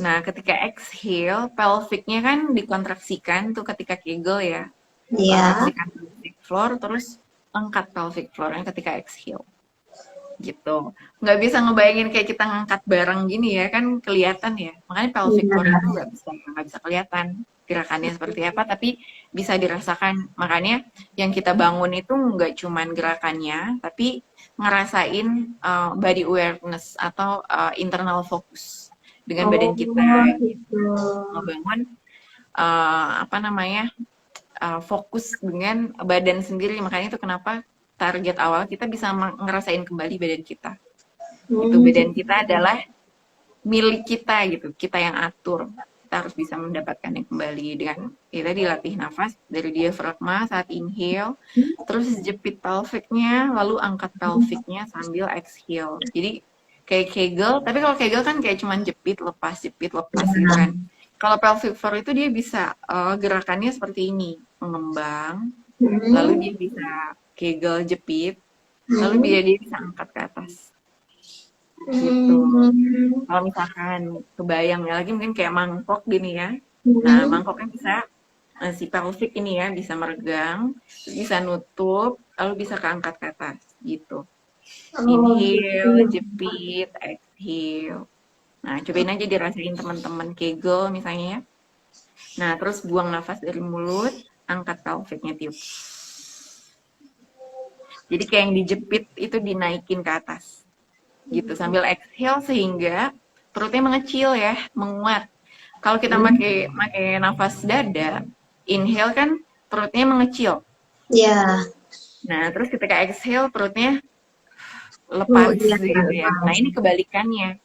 Nah, ketika exhale, pelviknya kan dikontraksikan tuh ketika kegel ya. Ya. Kontraksikan pelvic floor, terus angkat pelvic floornya ketika exhale gitu. Nggak bisa ngebayangin kayak kita ngangkat barang gini ya, kan kelihatan ya. Makanya pelvic floor itu Iya. nggak bisa kelihatan gerakannya seperti apa, tapi bisa dirasakan. Makanya yang kita bangun itu nggak cuman gerakannya, tapi ngerasain body awareness atau internal focus dengan badan kita Oh, gitu. gitu. Ngebangun apa namanya fokus dengan badan sendiri. Makanya itu kenapa target awal kita bisa ngerasain kembali badan kita. Gitu, Hmm, badan kita adalah milik kita gitu, kita yang atur. Kita harus bisa mendapatkan yang kembali dengan kita dilatih nafas dari diafragma saat inhale, terus jepit pelviknya, lalu angkat pelviknya sambil exhale. Jadi kayak kegel, tapi kalau kegel kan kayak cuman jepit lepas gitu kan. Kalau pelvic floor itu dia bisa gerakannya seperti ini, mengembang, lalu hmm, dia bisa kegel jepit, lalu hmm, dia bisa angkat ke atas gitu. hmm, Kalau misalkan kebayang ya lagi mungkin kayak mangkok gini ya. Nah, hmm. mangkoknya bisa si pelvic ini ya bisa meregang, bisa nutup, lalu bisa keangkat ke atas gitu. Oh, gitu. Inhale, jepit, exhale. Nah, cobain aja dirasain teman-teman kegel misalnya ya. Nah, terus buang nafas dari mulut, angkat pelviknya tiup. Jadi kayak yang dijepit itu dinaikin ke atas. Gitu, sambil exhale sehingga perutnya mengecil ya, menguat. Kalau kita pakai nafas dada, inhale kan perutnya mengecil. Ya. Nah, terus ketika exhale perutnya Oh lepas iya. gitu ya. Nah, ini kebalikannya.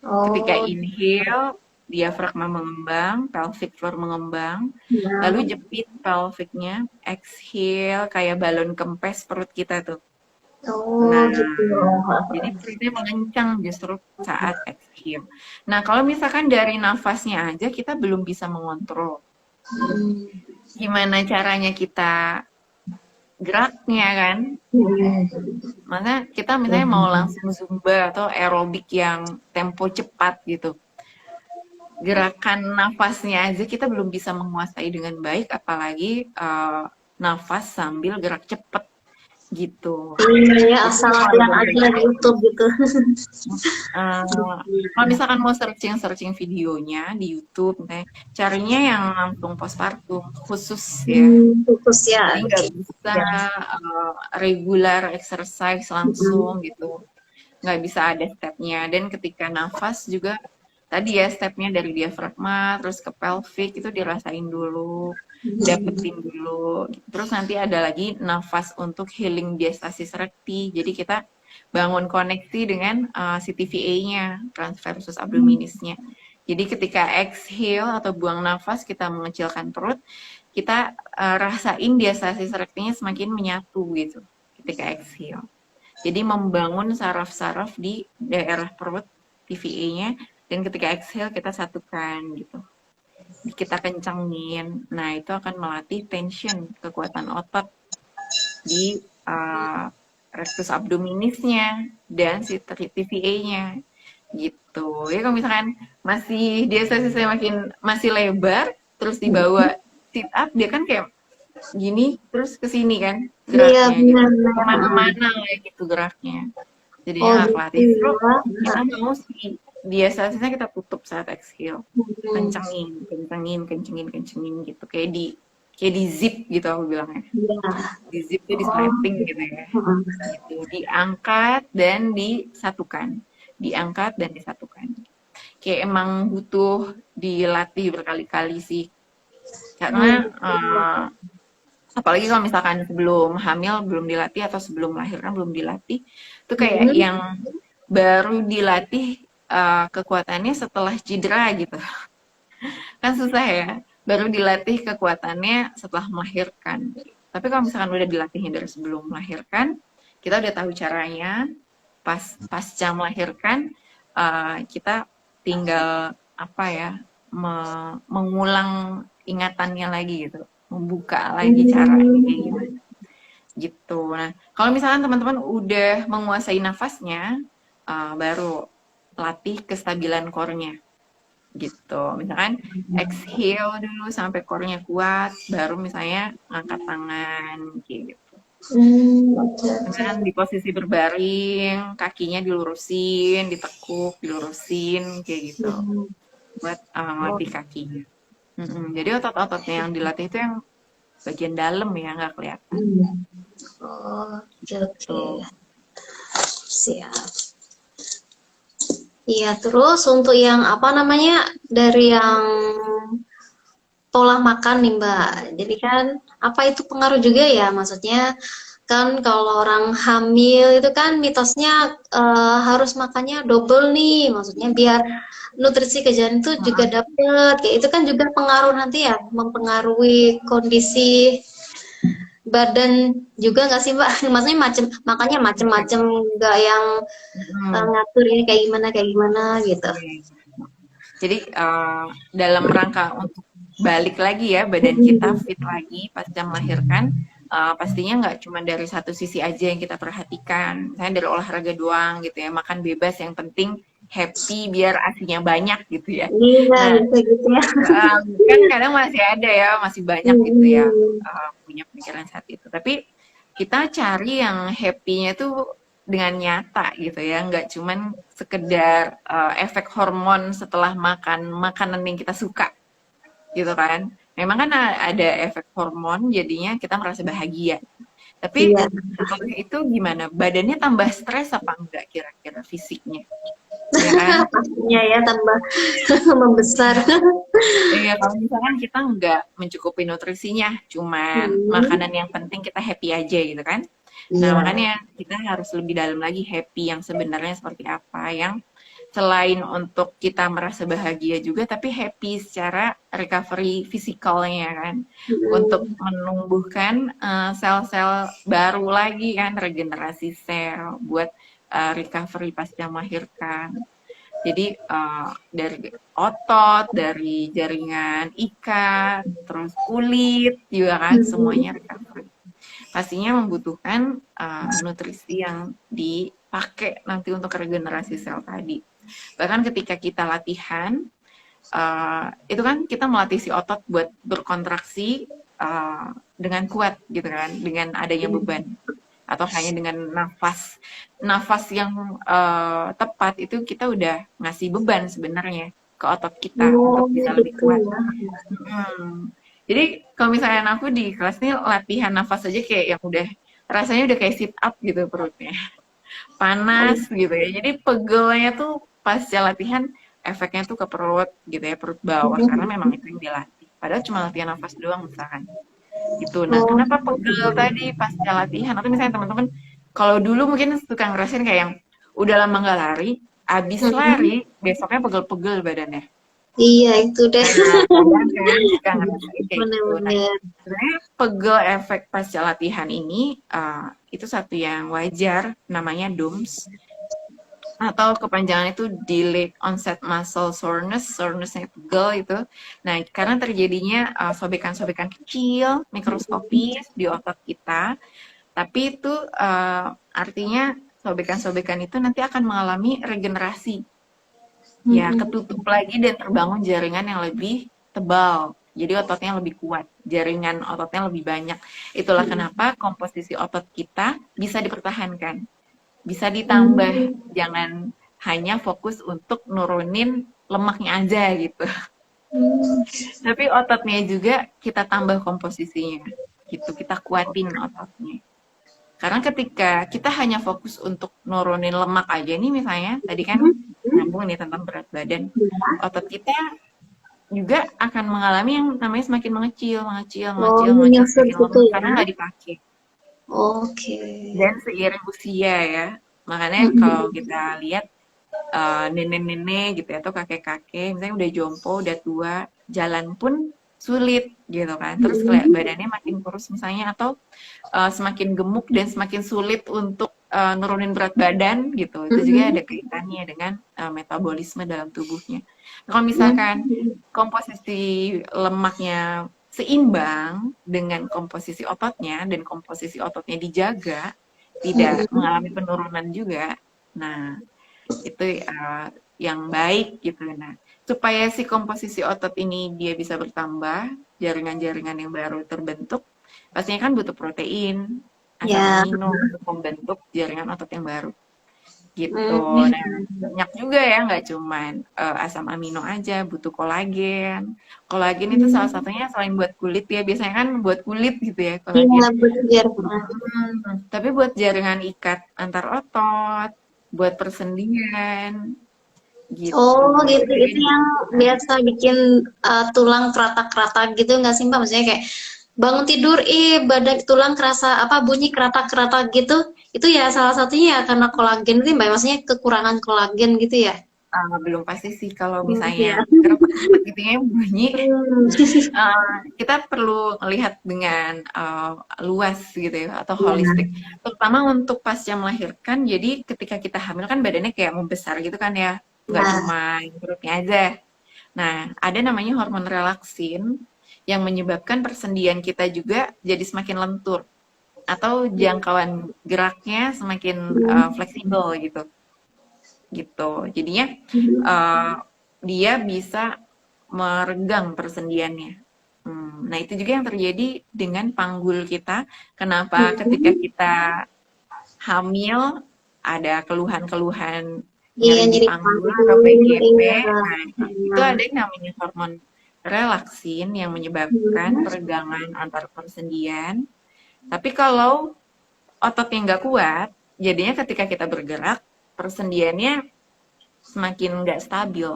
Ketika Oh inhale, diafragma mengembang, pelvic floor mengembang, iya. lalu jepit pelviknya, exhale kayak balon kempes perut kita tuh. Oh Nah, gitu. jadi perutnya mengencang justru saat exhale. Nah, kalau misalkan dari nafasnya aja kita belum bisa mengontrol. Hmm. Gimana caranya kita geraknya kan? Maka kita misalnya mau langsung zumba atau aerobik yang tempo cepat gitu. Gerakan nafasnya aja kita belum bisa menguasai dengan baik, apalagi nafas sambil gerak cepat gitu. Iya ya, Itu asal kalau lihat aja di YouTube gitu. kalau misalkan mau searching videonya di YouTube, carinya yang langsung postpartum khusus ya. Fokus ya. Jadi nggak Oke. bisa Ya. regular exercise langsung Mm. gitu. Nggak bisa ada stepnya. Dan ketika nafas juga tadi ya stepnya dari diafragma terus ke pelvic itu dirasain dulu, dapetin dulu. Terus nanti ada lagi nafas untuk healing diastasis recti. Jadi kita bangun koneksi dengan si TVA-nya, transversus abdominisnya. Jadi ketika exhale atau buang nafas kita mengecilkan perut, kita rasain diastasis rectinya semakin menyatu gitu ketika exhale. Jadi membangun saraf-saraf di daerah perut TVA-nya dan ketika exhale kita satukan gitu. Kita kencangin. Nah, itu akan melatih tension, kekuatan otot di rectus abdominisnya dan si TVA-nya gitu. Ya kalau misalkan masih diastasisnya masih lebar terus dibawa sit up dia kan kayak gini terus ke sini kan Iya geraknya gitu. benar. Kemana-mana kayak gitu geraknya. Jadinya Oh nggak gitu kelatih. Terus ya. kita mau sih biasanya kita tutup saat exhale. Hmm. Kencengin, kencengin, kencengin, kencengin gitu. Kayak di zip gitu aku bilangnya. Iya. Di zip tuh Oh. disleting gitu ya. Hmm. Gitu. Diangkat dan disatukan. Diangkat dan disatukan. Kayak emang butuh dilatih berkali-kali sih. Karena apalagi kalau misalkan sebelum hamil belum dilatih atau sebelum melahirkan belum dilatih itu kayak Hmm. yang baru dilatih kekuatannya setelah cedera gitu kan susah ya baru dilatih kekuatannya setelah melahirkan tapi kalau misalkan udah dilatihnya dari sebelum melahirkan kita udah tahu caranya pasca melahirkan kita tinggal apa ya mengulang ingatannya lagi gitu membuka lagi caranya kayak gimana gitu. Nah, kalau misalkan teman-teman udah menguasai nafasnya, baru latih kestabilan core-nya gitu. Misalkan exhale dulu sampai core-nya kuat, baru misalnya angkat tangan kayak gitu. Oke, oke. Misalkan di posisi berbaring, kakinya dilurusin, ditekuk, dilurusin kayak gitu. Buat Oh, latih kakinya. Jadi otot-ototnya yang dilatih itu yang bagian dalam ya, nggak kelihatan. oke, oke. Tuh. Siap. Iya, terus untuk yang apa namanya dari yang pola makan nih Mbak. Jadi kan apa itu pengaruh juga ya? Maksudnya kan kalau orang hamil itu kan mitosnya harus makannya double nih. Maksudnya biar nutrisi ke janin itu juga dapet. Kayak itu kan juga pengaruh nanti ya, mempengaruhi kondisi badan juga nggak sih Mbak? Maksudnya makanya macem-macem nggak yang Hmm. ngatur ini kayak gimana gitu. Jadi dalam rangka untuk balik lagi ya badan kita fit lagi pasca melahirkan, pastinya nggak cuma dari satu sisi aja yang kita perhatikan. Misalnya dari olahraga doang gitu ya, makan bebas yang penting happy biar asinya banyak gitu ya. Iya, Nah, bisa gitu ya. kan kadang masih ada ya, masih banyak gitu ya punya pemikiran saat itu. Tapi kita cari yang happy-nya tuh dengan nyata gitu ya, nggak cuman sekedar efek hormon setelah makan makanan yang kita suka gitu kan. Memang kan ada efek hormon, jadinya kita merasa bahagia. Tapi Iya. setelah itu gimana? Badannya tambah stres apa enggak kira-kira fisiknya? Ya kan? Pastinya ya tambah membesar. Iya, kalau misalkan kita nggak mencukupi nutrisinya, cuman Hmm, makanan yang penting kita happy aja gitu kan. Nah, iya. makanya kita harus lebih dalam lagi happy yang sebenarnya seperti apa, yang selain untuk kita merasa bahagia juga, tapi happy secara recovery fisikalnya kan, untuk Hmm. menumbuhkan sel-sel baru lagi kan, regenerasi sel buat recovery pasca melahirkan. Jadi dari otot, dari jaringan ikat, terus kulit juga kan Hmm. semuanya recovery. Pastinya membutuhkan nutrisi yang dipakai nanti untuk regenerasi sel tadi. Bahkan ketika kita latihan, itu kan kita melatih si otot buat berkontraksi dengan kuat gitu kan, dengan adanya beban atau hanya dengan nafas yang tepat itu kita udah ngasih beban sebenarnya ke otot kita Oh, untuk bisa lebih gitu kuat. ya. Jadi kalau misalnya aku di kelas nih latihan nafas aja kayak yang udah rasanya udah kayak sit up gitu perutnya, Oh, panas gitu ya. Jadi pegelnya tuh pas latihan efeknya tuh ke perut gitu ya, perut bawah karena memang itu yang dilatih. Padahal cuma latihan nafas doang misalkan gitu. Nah, oh, kenapa pegel tadi pas latihan atau misalnya teman-teman kalau dulu mungkin suka ngerasain kayak yang udah lama nggak lari, abis hmm. lari besoknya pegel-pegel badannya. Iya itu deh. Nah, kadang kan suka ngerasain kayak gitu. Nah, Bener-bener. sebenarnya pegel efek pasca latihan ini itu satu yang wajar, namanya DOMS atau kepanjangan itu delayed onset muscle soreness, sorenessnya pegel itu. Nah, karena terjadinya sobekan-sobekan kecil, mikroskopis di otot kita, tapi itu artinya sobekan-sobekan itu nanti akan mengalami regenerasi. Ya, Hmm. ketutup lagi dan terbangun jaringan yang lebih tebal. Jadi ototnya lebih kuat, jaringan ototnya lebih banyak. Itulah kenapa komposisi otot kita bisa dipertahankan, bisa ditambah. Hmm. Jangan hanya fokus untuk nurunin lemaknya aja gitu. Hmm. Tapi ototnya juga kita tambah komposisinya. Gitu, kita kuatin ototnya. Karena ketika kita hanya fokus untuk nurunin lemak aja nih misalnya, tadi kan nyambung nih tentang berat badan. Otot kita juga akan mengalami yang namanya semakin mengecil, mengecil, Oh, mengecil, mengecil, menyusut semakin gitu lemah ya. karena nggak dipakai. Oke. Dan seiring usia ya, makanya kalau Hmm. kita lihat nenek-nenek gitu ya, atau kakek-kakek, misalnya udah jompo, udah tua, jalan pun sulit gitu kan. Terus kayak Hmm. badannya makin kurus misalnya, atau semakin gemuk dan semakin sulit untuk nurunin berat badan gitu. Itu juga Hmm. ada kaitannya dengan metabolisme dalam tubuhnya. Nah, kalau misalkan Hmm. komposisi lemaknya seimbang dengan komposisi ototnya dan komposisi ototnya dijaga, tidak Hmm. mengalami penurunan juga. Nah, itu yang baik gitu. Nah, supaya si komposisi otot ini dia bisa bertambah, jaringan-jaringan yang baru terbentuk, pastinya kan butuh protein, asam Ya. amino untuk membentuk jaringan otot yang baru gitu. Hmm. Nah, banyak juga ya, nggak cuman asam amino aja, butuh kolagen. Kolagen itu salah Hmm. satunya selain buat kulit ya, biasanya kan buat kulit gitu ya Iya kolagen. bener. Tapi buat jaringan ikat antar otot, buat persendian, gitu. Oh Itu gitu, juga itu yang dibutuhkan. biasa bikin tulang keratak-keratak gitu nggak sih Mbak? Maksudnya kayak bangun tidur, badan tulang kerasa apa bunyi keratak-keratak gitu. Itu ya salah satunya ya karena kolagen itu Mbak. Maksudnya kekurangan kolagen gitu ya. Belum pasti sih kalau Hmm, misalnya ya. kerepak-kerepak gitu ya bunyi. Hmm. Kita perlu melihat dengan luas gitu ya atau Iya. holistik. Terutama untuk pasca melahirkan. Jadi ketika kita hamil kan badannya kayak membesar gitu kan ya. Nggak Nah, cuma perutnya aja. Nah, ada namanya hormon relaksin yang menyebabkan persendian kita juga jadi semakin lentur atau jangkauan geraknya semakin hmm. fleksibel gitu. Gitu. Jadinya uh, dia bisa meregang persendiannya. Nah, itu juga yang terjadi dengan panggul kita. Kenapa ketika Hmm. kita hamil ada keluhan-keluhan Iya nyeri di jadi panggul atau panggul, PGP. iya. Nah, itu Nah, ada yang namanya hormon. relaksin yang menyebabkan peregangan antar persendian. Tapi kalau ototnya nggak kuat, jadinya ketika kita bergerak, persendiannya semakin nggak stabil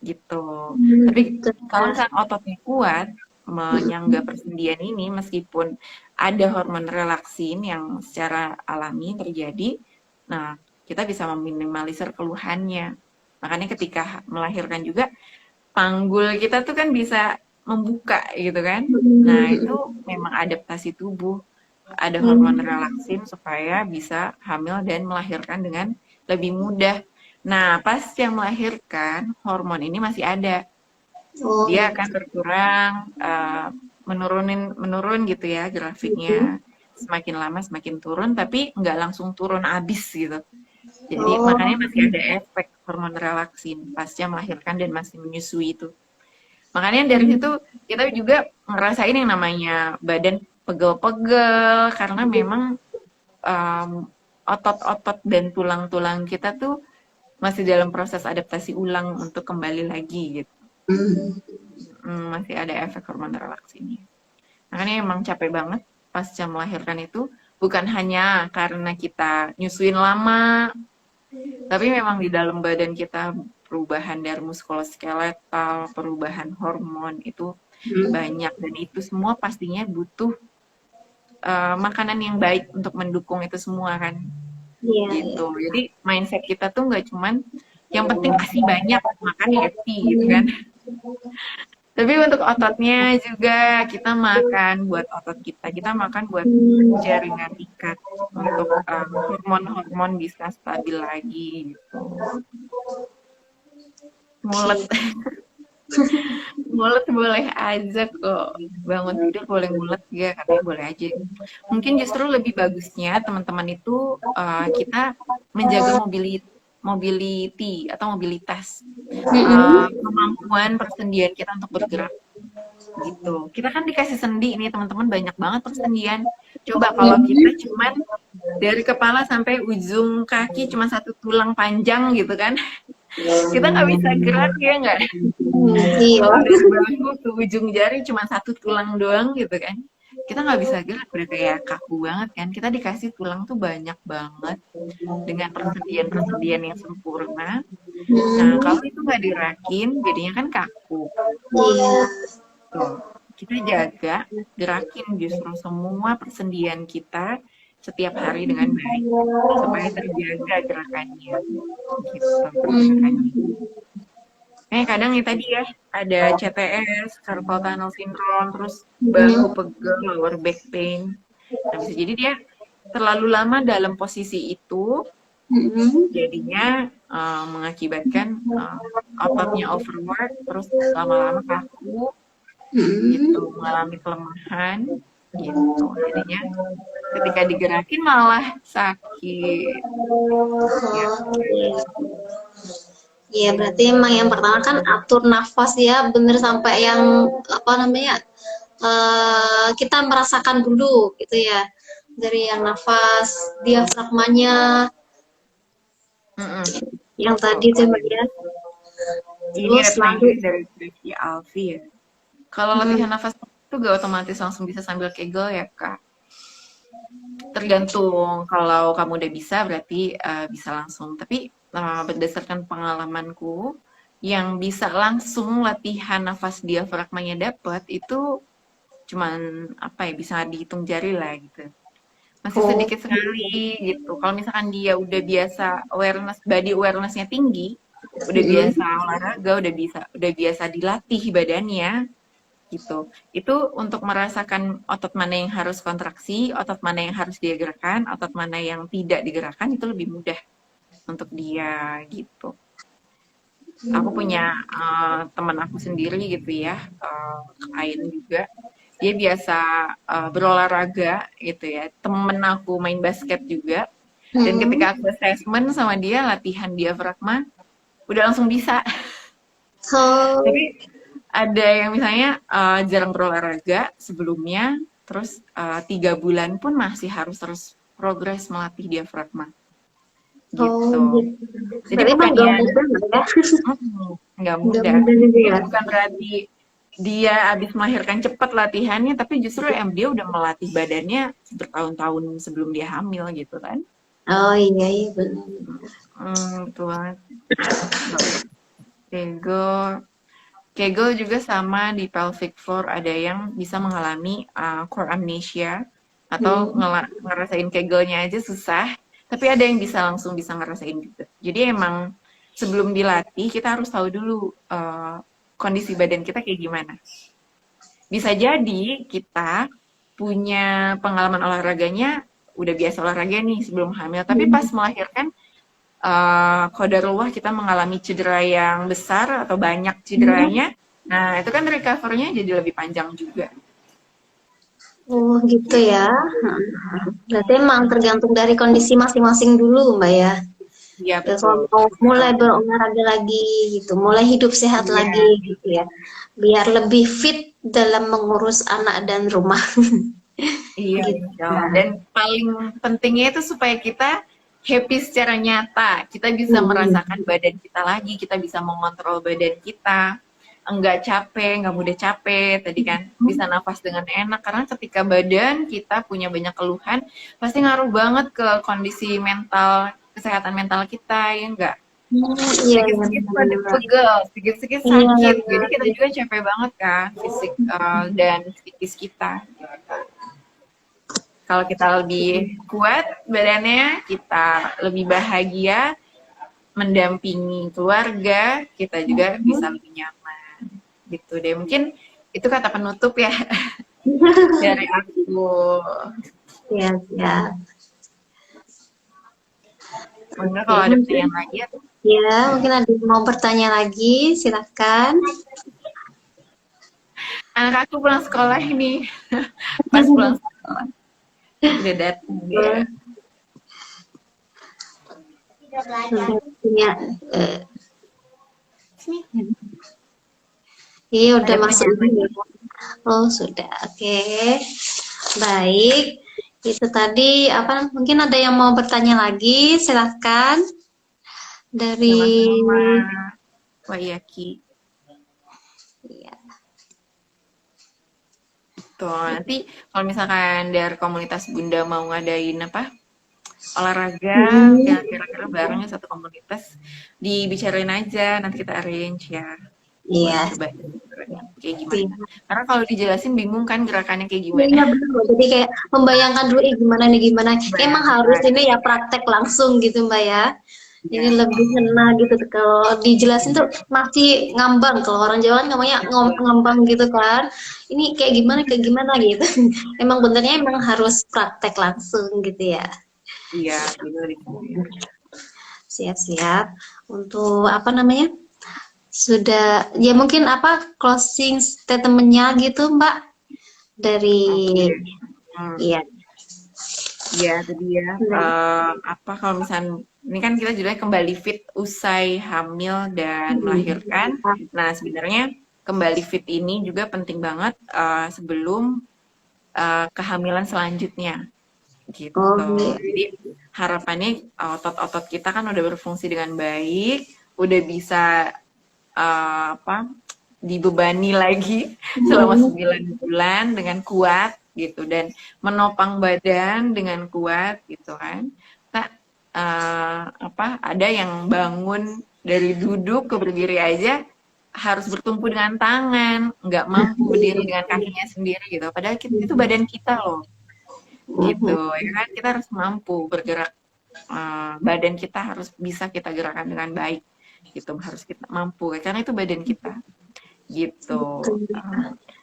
gitu. Tapi Betul. kalau misalnya ototnya kuat, menyangga persendian ini, meskipun ada hormon relaksin yang secara alami terjadi, nah kita bisa meminimalisir keluhannya. Makanya ketika melahirkan juga, panggul kita tuh kan bisa membuka gitu kan. Nah itu memang adaptasi tubuh. Ada hormon relaksin supaya bisa hamil dan melahirkan dengan lebih mudah. Nah, pas yang melahirkan, hormon ini masih ada. Oh, Dia akan berkurang, menurun gitu ya grafiknya. Semakin lama semakin turun, tapi nggak langsung turun abis gitu. Jadi oh, makanya masih ada efek hormon relaksin pasca melahirkan dan masih menyusui itu. Makanya dari situ kita juga ngerasain yang namanya badan pegel-pegel karena memang otot-otot dan tulang-tulang kita tuh masih dalam proses adaptasi ulang untuk kembali lagi gitu. Masih ada efek hormon relaksinnya. Makanya emang capek banget pasca melahirkan itu, bukan hanya karena kita nyusuin lama, tapi memang di dalam badan kita perubahan dari muskuloskeletal, perubahan hormon itu banyak, dan itu semua pastinya butuh makanan yang baik untuk mendukung itu semua kan. iya, Gitu. Jadi mindset kita tuh nggak cuman yang penting kasih banyak, makan happy gitu kan. Tapi untuk ototnya juga kita makan buat otot kita, kita makan buat jaringan ikat untuk hormon-hormon bisa stabil lagi gitu. Mulet, mulet boleh aja kok. Bangun tidur boleh mulet ya, katanya boleh aja. Mungkin justru lebih bagusnya teman-teman itu kita menjaga mobility atau mobilitas, kemampuan persendian kita untuk bergerak gitu. Kita kan dikasih sendi nih teman-teman, banyak banget persendian. Coba kalau kita cuman dari kepala sampai ujung kaki cuma satu tulang panjang gitu kan, kita nggak bisa gerak ya nggak? iya, Kalau dari bahu ke ujung jari cuma satu tulang doang gitu kan, kita nggak bisa gerak, udah kayak kaku banget kan. Kita dikasih tulang tuh banyak banget dengan persendian-persendian yang sempurna. Nah kalau itu nggak dirakin, jadinya kan kaku. iya, Tuh, kita jaga, gerakin justru semua persendian kita setiap hari dengan baik supaya terjaga gerakannya gitu, pergerakannya. Kadang nih tadi ya ada CTS, carpal tunnel syndrome, terus bahu pegel, lower back pain. Nah, bisa jadi dia terlalu lama dalam posisi itu, jadinya mengakibatkan ototnya overwork, terus lama-lama kaku, gitu, mengalami kelemahan, gitu. Jadinya ketika digerakin malah sakit. Ya. iya. Berarti emang yang pertama kan atur nafas ya, bener sampai yang apa namanya kita merasakan dulu gitu ya, dari yang nafas diafragmanya yang tadi tuh Mbak ya. Ini Terus lalu referensi dari Trivia Alfi ya. Kalau latihan nafas itu gak otomatis langsung bisa sambil kegel ya Kak. Tergantung, kalau kamu udah bisa berarti bisa langsung. Tapi berdasarkan pengalamanku, yang bisa langsung latihan nafas diafragmanya dapat itu cuman apa ya, bisa dihitung jari lah gitu. Masih sedikit sekali gitu. Kalau misalkan dia udah biasa body awareness-nya tinggi, udah biasa olahraga, udah biasa dilatih badannya gitu. Itu untuk merasakan otot mana yang harus kontraksi, otot mana yang harus dia gerakkan, otot mana yang tidak digerakkan, itu lebih mudah untuk dia gitu. Aku punya teman aku sendiri gitu ya, klien juga. Dia biasa berolahraga gitu ya. Temen aku main basket juga. Dan ketika aku assessment sama dia latihan diafragma, udah langsung bisa. Tapi ada yang misalnya jarang berolahraga sebelumnya, terus 3 bulan pun masih harus terus progres melatih diafragma. Gitu. Jadi berarti emang bukannya nggak mudah ya? nggak mudah. Juga ya? Bukan berarti dia habis melahirkan cepat latihannya, tapi justru dia udah melatih badannya bertahun-tahun sebelum dia hamil gitu kan. Oh iya iya benar. Betul banget. Kegel. Kegel juga sama di pelvic floor, ada yang bisa mengalami core amnesia atau ngerasain kegelnya aja susah, tapi ada yang langsung bisa ngerasain juga. Jadi emang sebelum dilatih kita harus tahu dulu kondisi badan kita kayak gimana. Bisa jadi kita punya pengalaman olahraganya udah biasa olahraga nih sebelum hamil, tapi pas melahirkan qadarullah kita mengalami cedera yang besar atau banyak cederanya, nah itu kan recover-nya jadi lebih panjang juga. Oh gitu ya. Berarti emang tergantung dari kondisi masing-masing dulu Mbak ya. Iya Ya, kalau betul. mau mulai berolahraga lagi gitu, mulai hidup sehat Iya, lagi gitu ya, biar lebih fit dalam mengurus anak dan rumah. iya, Gitu. insya Allah. Dan paling pentingnya itu supaya kita happy secara nyata. Kita bisa merasakan badan kita lagi, kita bisa mengontrol badan kita. Enggak capek, enggak mudah capek. Tadi kan bisa nafas dengan enak. Karena ketika badan kita punya banyak keluhan, pasti ngaruh banget ke kondisi mental, kesehatan mental kita, ya enggak? Iya, Sedikit-sedikit pada pegel, sedikit-sedikit iya, sakit. Jadi kita juga capek banget kan, fisik dan psikis kita. Kalau kita lebih kuat badannya, kita lebih bahagia, mendampingi keluarga, kita juga bisa lebih nyaman. Gitu deh. Mungkin itu kata penutup ya dari aku. iya, iya. Mungkin kalau ada pertanyaan lagi, Ya, mungkin ada yang mau bertanya lagi, silakan. anak aku pulang sekolah ini. Pas pulang sekolah. Udah datang dia. Punya, iya udah Ada masuk. Oh sudah, oke. Baik, itu tadi apa? Mungkin ada yang mau bertanya lagi, silakan. Dari Sama-sama. Wah iya Ki. ya. Tuh, nanti kalau misalkan dari komunitas Bunda mau ngadain apa? Olahraga, yang kira-kira barengnya satu komunitas, dibicarain aja, nanti kita arrange ya. Iya. Coba kayak gimana. Karena kalau dijelasin bingung kan gerakannya kayak Iya gimana. betul. Jadi kayak membayangkan dulu gimana nih gimana. Emang harus ini ya praktek langsung gitu Mbak ya. Jadi lebih kena gitu kalau dijelasin tuh masih ngambang, kalau orang Jawa kan namanya ngambang gitu kan. Ini kayak gimana gitu. Emang benernya emang harus praktek langsung gitu ya. Iya, benar. Siap-siap. Untuk apa namanya? Sudah ya mungkin apa closing statement-nya gitu Mbak dari iya. Iya, tadi ya. Apa kalau misalnya ini kan kita juga kembali fit usai hamil dan melahirkan. Nah, sebenarnya kembali fit ini juga penting banget sebelum kehamilan selanjutnya. Gitu. Jadi harapannya otot-otot kita kan udah berfungsi dengan baik, udah bisa dibebani lagi selama 9 bulan dengan kuat gitu, dan menopang badan dengan kuat gitu kan. Nah, ada yang bangun dari duduk ke berdiri aja harus bertumpu dengan tangan, nggak mampu berdiri dengan kakinya sendiri gitu. Padahal itu badan kita loh, gitu ya kan. Kita harus mampu bergerak, badan kita harus bisa kita gerakan dengan baik gitu, harus kita mampu karena itu badan kita gitu.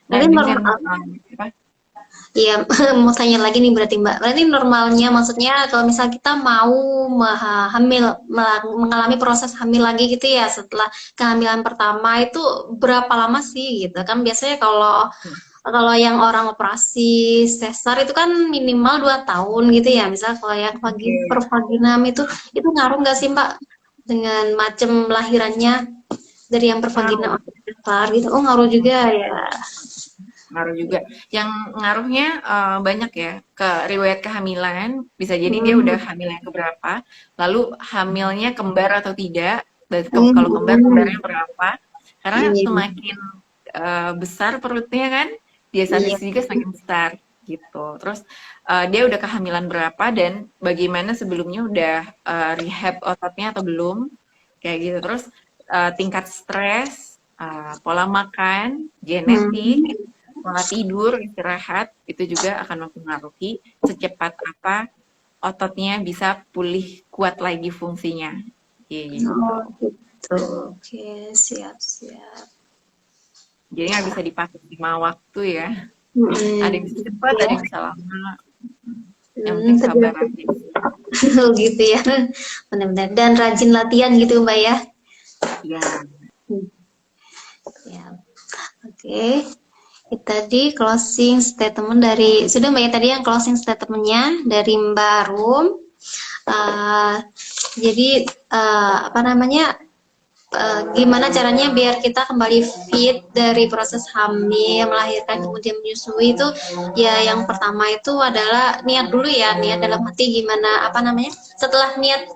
Nah, dengan iya, mau tanya lagi nih berarti Mbak. Berarti normalnya maksudnya kalau misal kita mau mengalami proses hamil lagi gitu ya setelah kehamilan pertama itu berapa lama sih gitu kan? Biasanya kalau yang orang operasi sesar itu kan minimal 2 tahun gitu ya. Misal kalau yang pervaginam itu ngaruh nggak sih Mbak dengan macam lahirannya dari yang pervaginam atau sesar gitu? Oh ngaruh juga ya. Ngaruh juga. Yang ngaruhnya banyak ya, ke riwayat kehamilan, bisa jadi dia udah hamil yang keberapa, lalu hamilnya kembar atau tidak, dan kalau kembarnya berapa, karena semakin besar perutnya kan, dia Iya. statistik juga semakin besar gitu. Terus dia udah kehamilan berapa dan bagaimana sebelumnya udah rehab ototnya atau belum, kayak gitu. Terus tingkat stres, pola makan, genetik, Hmm. pola tidur, istirahat itu juga akan mempengaruhi secepat apa ototnya bisa pulih kuat lagi fungsinya. Gitu. Oh, gitu. Oke, siap-siap. Jadi nggak bisa dipakai 5 waktu ya. Ada yang Hmm. bisa cepat, ada Ya. yang bisa lama. Yang penting sabar Tergantung. aja sih. Oh, gitu ya. Benar-benar. Dan rajin latihan gitu, Mbak ya. Ya, Hmm. Ya. Oke. Itu tadi closing statement dari sudah Mbak ya tadi yang closing statementnya dari Mbak Rum. Eh, jadi apa namanya? Gimana caranya biar kita kembali fit dari proses hamil, melahirkan, kemudian menyusui itu ya yang pertama itu adalah niat dulu ya, niat dalam hati gimana apa namanya setelah niat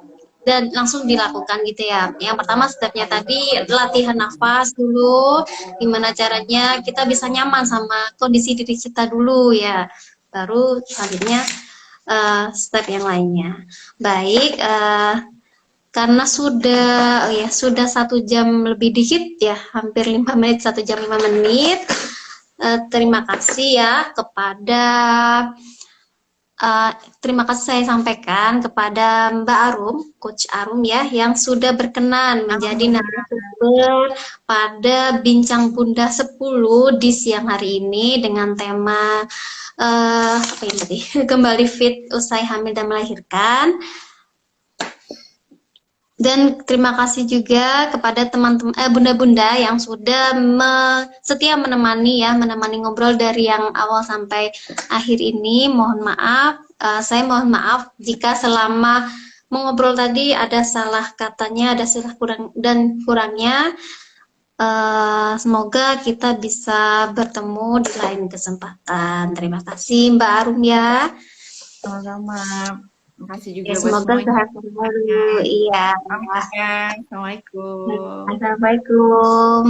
dan langsung dilakukan gitu ya. Yang pertama stepnya tadi latihan nafas dulu, gimana caranya kita bisa nyaman sama kondisi diri kita dulu ya. Baru selanjutnya step yang lainnya. Baik, karena sudah ya sudah 1 jam lebih dikit ya, hampir 5 menit, 1 jam 5 menit. Terima kasih ya kepada terima kasih saya sampaikan kepada Mbak Arum, Coach Arum ya, yang sudah berkenan menjadi narasumber pada Bincang Bunda 10 di siang hari ini dengan tema apa ini tadi? Kembali fit usai hamil dan melahirkan. Dan terima kasih juga kepada teman-teman bunda-bunda yang sudah setia menemani ya, menemani ngobrol dari yang awal sampai akhir ini. Mohon maaf, saya mohon maaf jika selama mengobrol tadi ada salah katanya, ada salah kurang dan kurangnya. Semoga kita bisa bertemu di lain kesempatan. Terima kasih Mbak Arum ya. sama-sama. Terima kasih juga Ya, buat semoga semuanya. sehat selalu. Iya. Pamit ya. Assalamualaikum. Assalamualaikum.